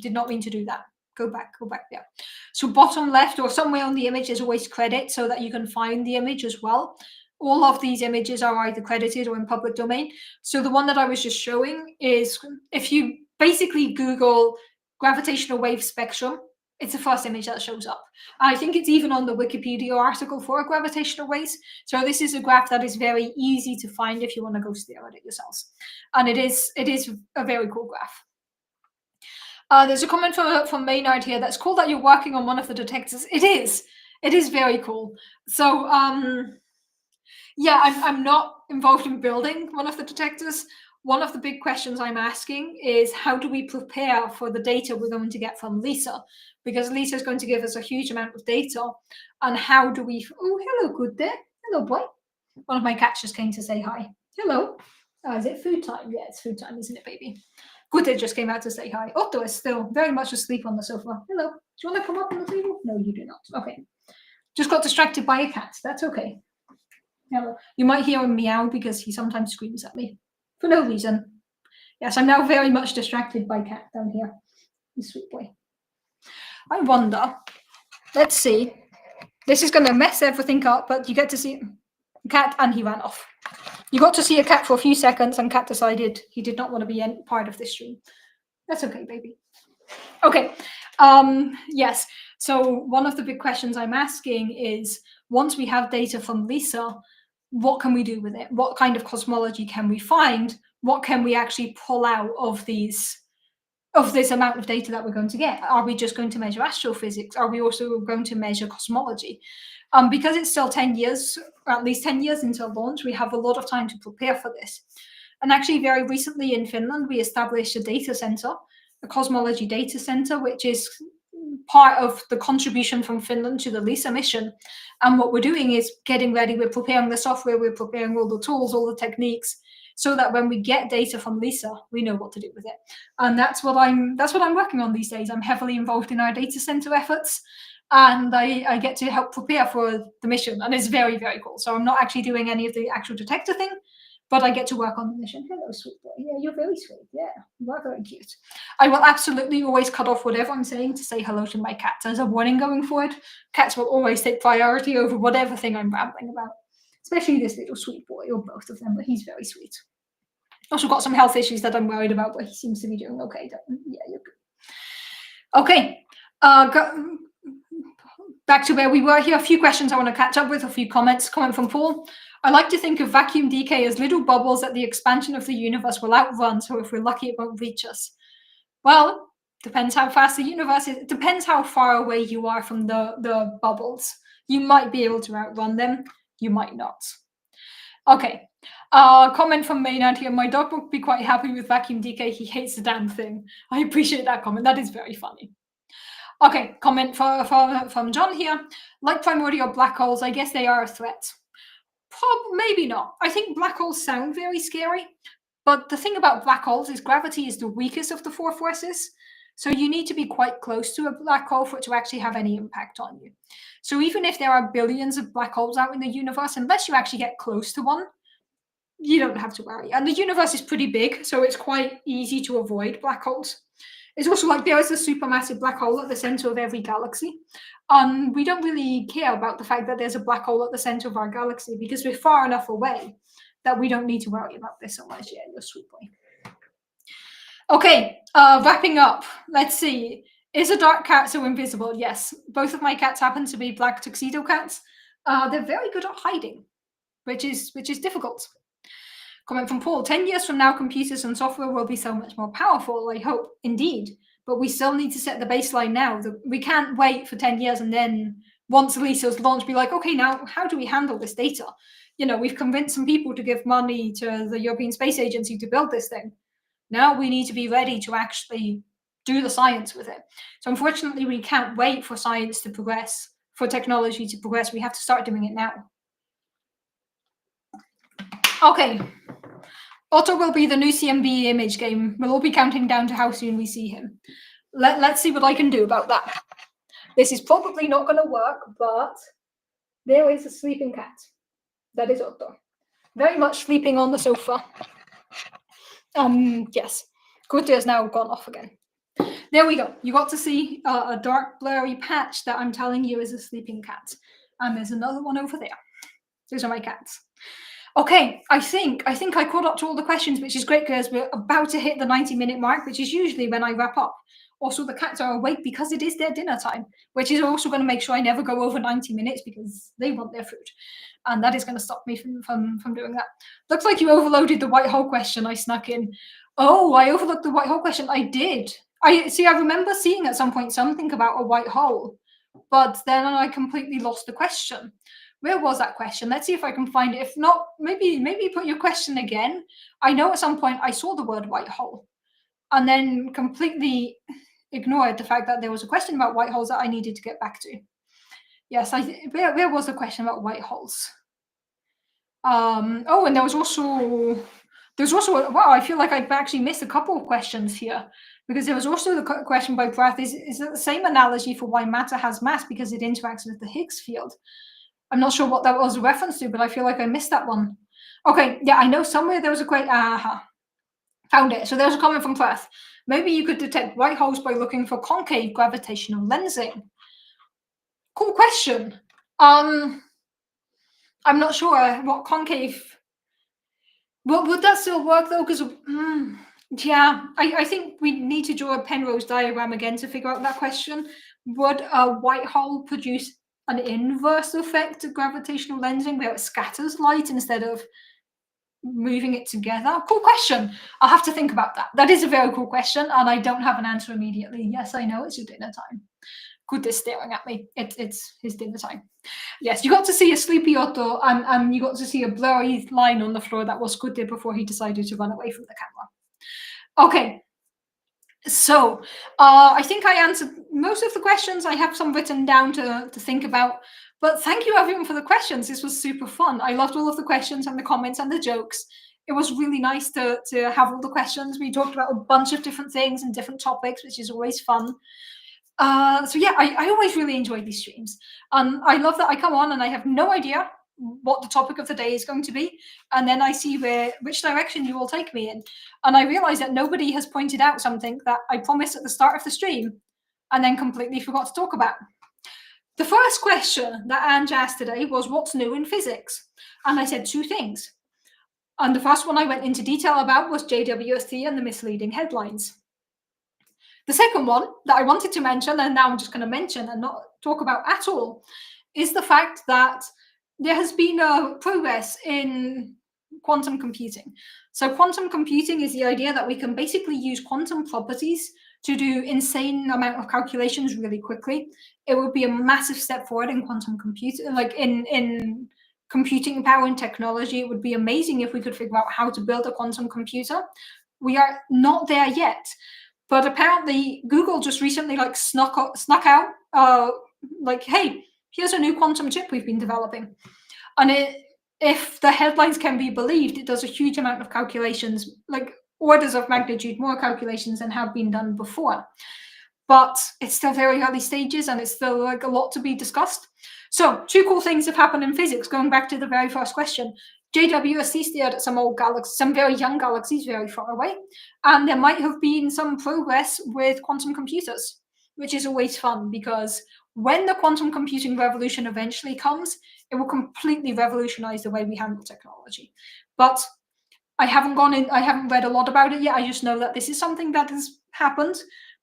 did not mean to do that. Go back there. So bottom left or somewhere on the image, there's always credit so that you can find the image as well. All of these images are either credited or in public domain. So the one that I was just showing is, if you basically Google gravitational wave spectrum, it's the first image that shows up. I think it's even on the Wikipedia article for gravitational waves. So this is a graph that is very easy to find if you want to go stare at it yourselves. And it is a very cool graph. There's a comment from Maynard here that's cool that you're working on one of the detectors. It is very cool. So yeah, I'm not involved in building one of the detectors. One of the big questions I'm asking is, how do we prepare for the data we're going to get from Lisa? Because Lisa is going to give us a huge amount of data. And how do we... Oh, hello, good there. Hello, boy. One of my cats just came to say hi. Hello. Oh, is it food time? Yeah, it's food time, isn't it, baby? Good just came out to say hi. Otto is still very much asleep on the sofa. Hello. Do you want to come up on the table? No, you do not. Okay. Just got distracted by a cat. That's okay. You might hear him meow because he sometimes screams at me for no reason. Yes, I'm now very much distracted by cat down here. Sweet boy. I wonder. Let's see. This is going to mess everything up, but you get to see a cat and he ran off. You got to see a cat for a few seconds and cat decided he did not want to be part of this stream. That's okay, baby. Okay. Yes. So one of the big questions I'm asking is, once we have data from Lisa, what can we do with it? What kind of cosmology can we find? What can we actually pull out of this amount of data that we're going to get? Are we just going to measure astrophysics? Are we also going to measure cosmology? Because it's still 10 years, or at least 10 years into launch, we have a lot of time to prepare for this. And actually, very recently in Finland, we established a data center, a cosmology data center, which is part of the contribution from Finland to the LISA mission. And what we're doing is getting ready. We're preparing the software, we're preparing all the tools, all the techniques, so that when we get data from Lisa, we know what to do with it. And that's what I'm working on these days. I'm heavily involved in our data center efforts, and I get to help prepare for the mission, and it's very, very cool. So I'm not actually doing any of the actual detector thing, but I get to work on the mission. Hello, sweet boy. Yeah, you're very sweet. Yeah, you are very cute. I will absolutely always cut off whatever I'm saying to say hello to my cats. As a warning going forward, cats will always take priority over whatever thing I'm rambling about. Especially this little sweet boy, or both of them, but he's very sweet. Also got some health issues that I'm worried about, but he seems to be doing okay. Yeah, you're good. Okay, back to where we were here. A few questions I want to catch up with, a few comments. Comment from Paul. I like to think of vacuum decay as little bubbles that the expansion of the universe will outrun, so if we're lucky, it won't reach us. Well, depends how fast the universe is. It depends how far away you are from the bubbles. You might be able to outrun them. You might not. Okay. Comment from Maynard here. My dog would be quite happy with vacuum decay. He hates the damn thing. I appreciate that comment. That is very funny. Okay, comment from John here. Like primordial black holes, I guess they are a threat. Maybe not. I think black holes sound very scary, but the thing about black holes is gravity is the weakest of the four forces. So you need to be quite close to a black hole for it to actually have any impact on you. So even if there are billions of black holes out in the universe, unless you actually get close to one, you don't have to worry. And the universe is pretty big, so it's quite easy to avoid black holes. It's also like there is a supermassive black hole at the center of every galaxy. We don't really care about the fact that there's a black hole at the center of our galaxy because we're far enough away that we don't need to worry about this so much. Yeah, you're sweet boy. Okay, wrapping up. Let's see. Is a dark cat so invisible? Yes. Both of my cats happen to be black tuxedo cats. They're very good at hiding, which is difficult. Comment from Paul. 10 years from now, computers and software will be so much more powerful, I hope, indeed. But we still need to set the baseline now. We can't wait for 10 years and then once Lisa's launched, be like, okay, now how do we handle this data? You know, we've convinced some people to give money to the European Space Agency to build this thing. Now we need to be ready to actually do the science with it. So unfortunately, we can't wait for science to progress, for technology to progress. We have to start doing it now. Okay. Otto will be the new CMB image game. We'll all be counting down to how soon we see him. Let's see what I can do about that. This is probably not going to work, but there is a sleeping cat. That is Otto. Very much sleeping on the sofa. Yes. Kurte has now gone off again. There we go. You got to see a dark, blurry patch that I'm telling you is a sleeping cat. And there's another one over there. Those are my cats. Okay, I think I caught up to all the questions, which is great because we're about to hit the 90-minute mark, which is usually when I wrap up. Also, the cats are awake because it is their dinner time, which is also going to make sure I never go over 90 minutes because they want their food. And that is going to stop me from doing that. Looks like you overloaded the white hole question I snuck in. Oh, I overlooked the white hole question. I did. I remember seeing at some point something about a white hole, but then I completely lost the question. Where was that question? Let's see if I can find it. If not, maybe put your question again. I know at some point I saw the word white hole and then completely ignored the fact that there was a question about white holes that I needed to get back to. Yes, where was the question about white holes? Oh, and there's also wow, I feel like I've actually missed a couple of questions here. Because there was also the question by Prath, is it the same analogy for why matter has mass because it interacts with the Higgs field? I'm not sure what that was a reference to, but I feel like I missed that one. Okay, yeah, I know somewhere there was a question. Found it. So there's a comment from Prath. Maybe you could detect white holes by looking for concave gravitational lensing. Cool question. I'm not sure what concave. Well, would that still work though? Because yeah, I think we need to draw a Penrose diagram again to figure out that question. Would a white hole produce an inverse effect of gravitational lensing where it scatters light instead of moving it together? Cool question. I'll have to think about that. That is a very cool question, and I don't have an answer immediately. Yes, I know it's your dinner time. Good is staring at me. It's his dinner time. Yes, you got to see a sleepy Otto, and you got to see a blurry line on the floor that was Kutte before he decided to run away from the camera. Okay, so I think I answered most of the questions. I have some written down to think about. But thank you everyone for the questions. This was super fun. I loved all of the questions and the comments and the jokes. It was really nice to have all the questions. We talked about a bunch of different things and different topics, which is always fun. So yeah, I always really enjoy these streams. I love that I come on and I have no idea what the topic of the day is going to be, and then I see which direction you will take me in, and I realize that nobody has pointed out something that I promised at the start of the stream and then completely forgot to talk about. The first question that Ange asked today was what's new in physics, and I said two things, and the first one I went into detail about was JWST and the misleading headlines. The second one that I wanted to mention, and now I'm just going to mention and not talk about at all, is the fact that there has been a progress in quantum computing. So quantum computing is the idea that we can basically use quantum properties to do insane amount of calculations really quickly. It would be a massive step forward in quantum computing, like in computing power and technology. It would be amazing if we could figure out how to build a quantum computer. We are not there yet. But apparently, Google just recently snuck out, like, hey, here's a new quantum chip we've been developing, and if the headlines can be believed, it does a huge amount of calculations, like orders of magnitude more calculations than have been done before. But it's still very early stages, and it's still like a lot to be discussed. So, two cool things have happened in physics. Going back to the very first question. JWST stared at some old galaxies, some very young galaxies very far away, and there might have been some progress with quantum computers, which is always fun because when the quantum computing revolution eventually comes, it will completely revolutionize the way we handle technology. But I haven't read a lot about it yet. I just know that this is something that has happened,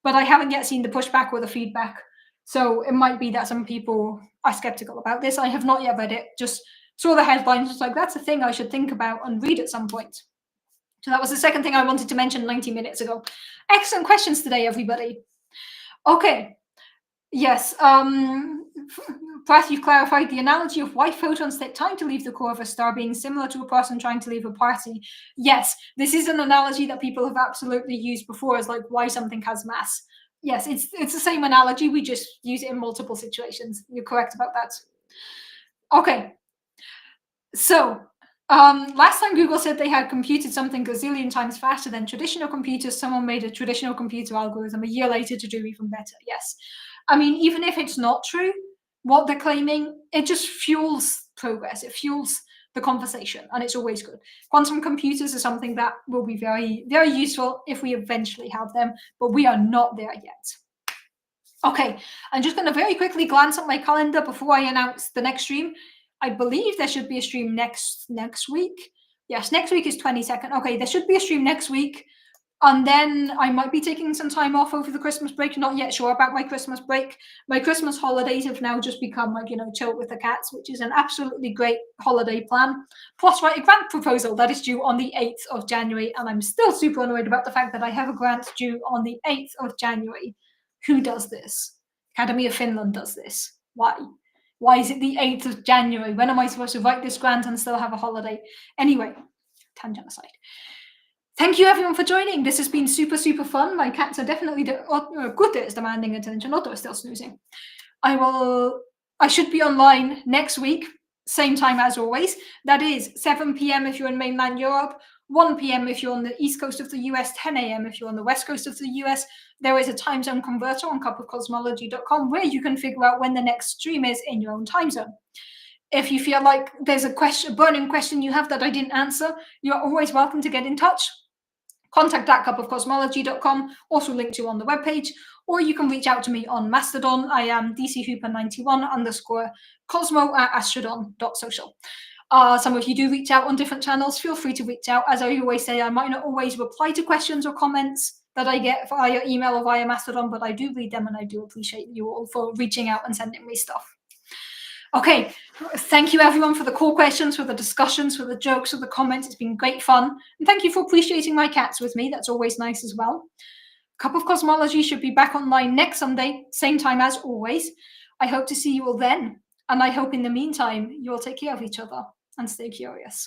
but I haven't yet seen the pushback or the feedback. So it might be that some people are skeptical about this. I have not yet read it, just saw the headlines, was like, that's a thing I should think about and read at some point. So that was the second thing I wanted to mention 90 minutes ago. Excellent questions today, everybody. Okay. Yes. Prath, you've clarified the analogy of why photons take time to leave the core of a star being similar to a person trying to leave a party. Yes, this is an analogy that people have absolutely used before as like why something has mass. Yes, it's the same analogy. We just use it in multiple situations. You're correct about that. Okay. So, last time Google said they had computed something gazillion times faster than traditional computers, someone made a traditional computer algorithm a year later to do even better. Yes. I mean, even if it's not true, what they're claiming, it just fuels progress. It fuels the conversation, and it's always good. Quantum computers are something that will be very, very useful if we eventually have them, but we are not there yet. Okay, I'm just going to very quickly glance at my calendar before I announce the next stream. I believe there should be a stream next week. Yes, next week is 22nd. Okay, there should be a stream next week. And then I might be taking some time off over the Christmas break. Not yet sure about my Christmas break. My Christmas holidays have now just become like, chill with the cats, which is an absolutely great holiday plan. Plus write a grant proposal that is due on the 8th of January. And I'm still super annoyed about the fact that I have a grant due on the 8th of January. Who does this? Academy of Finland does this. Why? Why is it the 8th of January? When am I supposed to write this grant and still have a holiday? Anyway, tangent aside. Thank you everyone for joining. This has been super, super fun. My cats are definitely good at demanding attention. Otto is still snoozing. I should be online next week, same time as always. That is 7 p.m. if you're in mainland Europe, 1 p.m. if you're on the east coast of the US, 10 a.m. if you're on the west coast of the US. There is a time zone converter on cupofcosmology.com where you can figure out when the next stream is in your own time zone. If you feel like there's a burning question you have that I didn't answer, you're always welcome to get in touch. Contact at cupofcosmology.com, also linked to on the webpage, or you can reach out to me on Mastodon. I am dchooper91_cosmo@astrodon.social. Some of you do reach out on different channels. Feel free to reach out. As I always say, I might not always reply to questions or comments that I get via email or via Mastodon, but I do read them, and I do appreciate you all for reaching out and sending me stuff. Okay, thank you everyone for the cool questions, for the discussions, for the jokes, for the comments. It's been great fun. And thank you for appreciating my cats with me. That's always nice as well. Cup of Cosmology should be back online next Sunday, same time as always. I hope to see you all then. And I hope in the meantime, you all take care of each other and stay curious.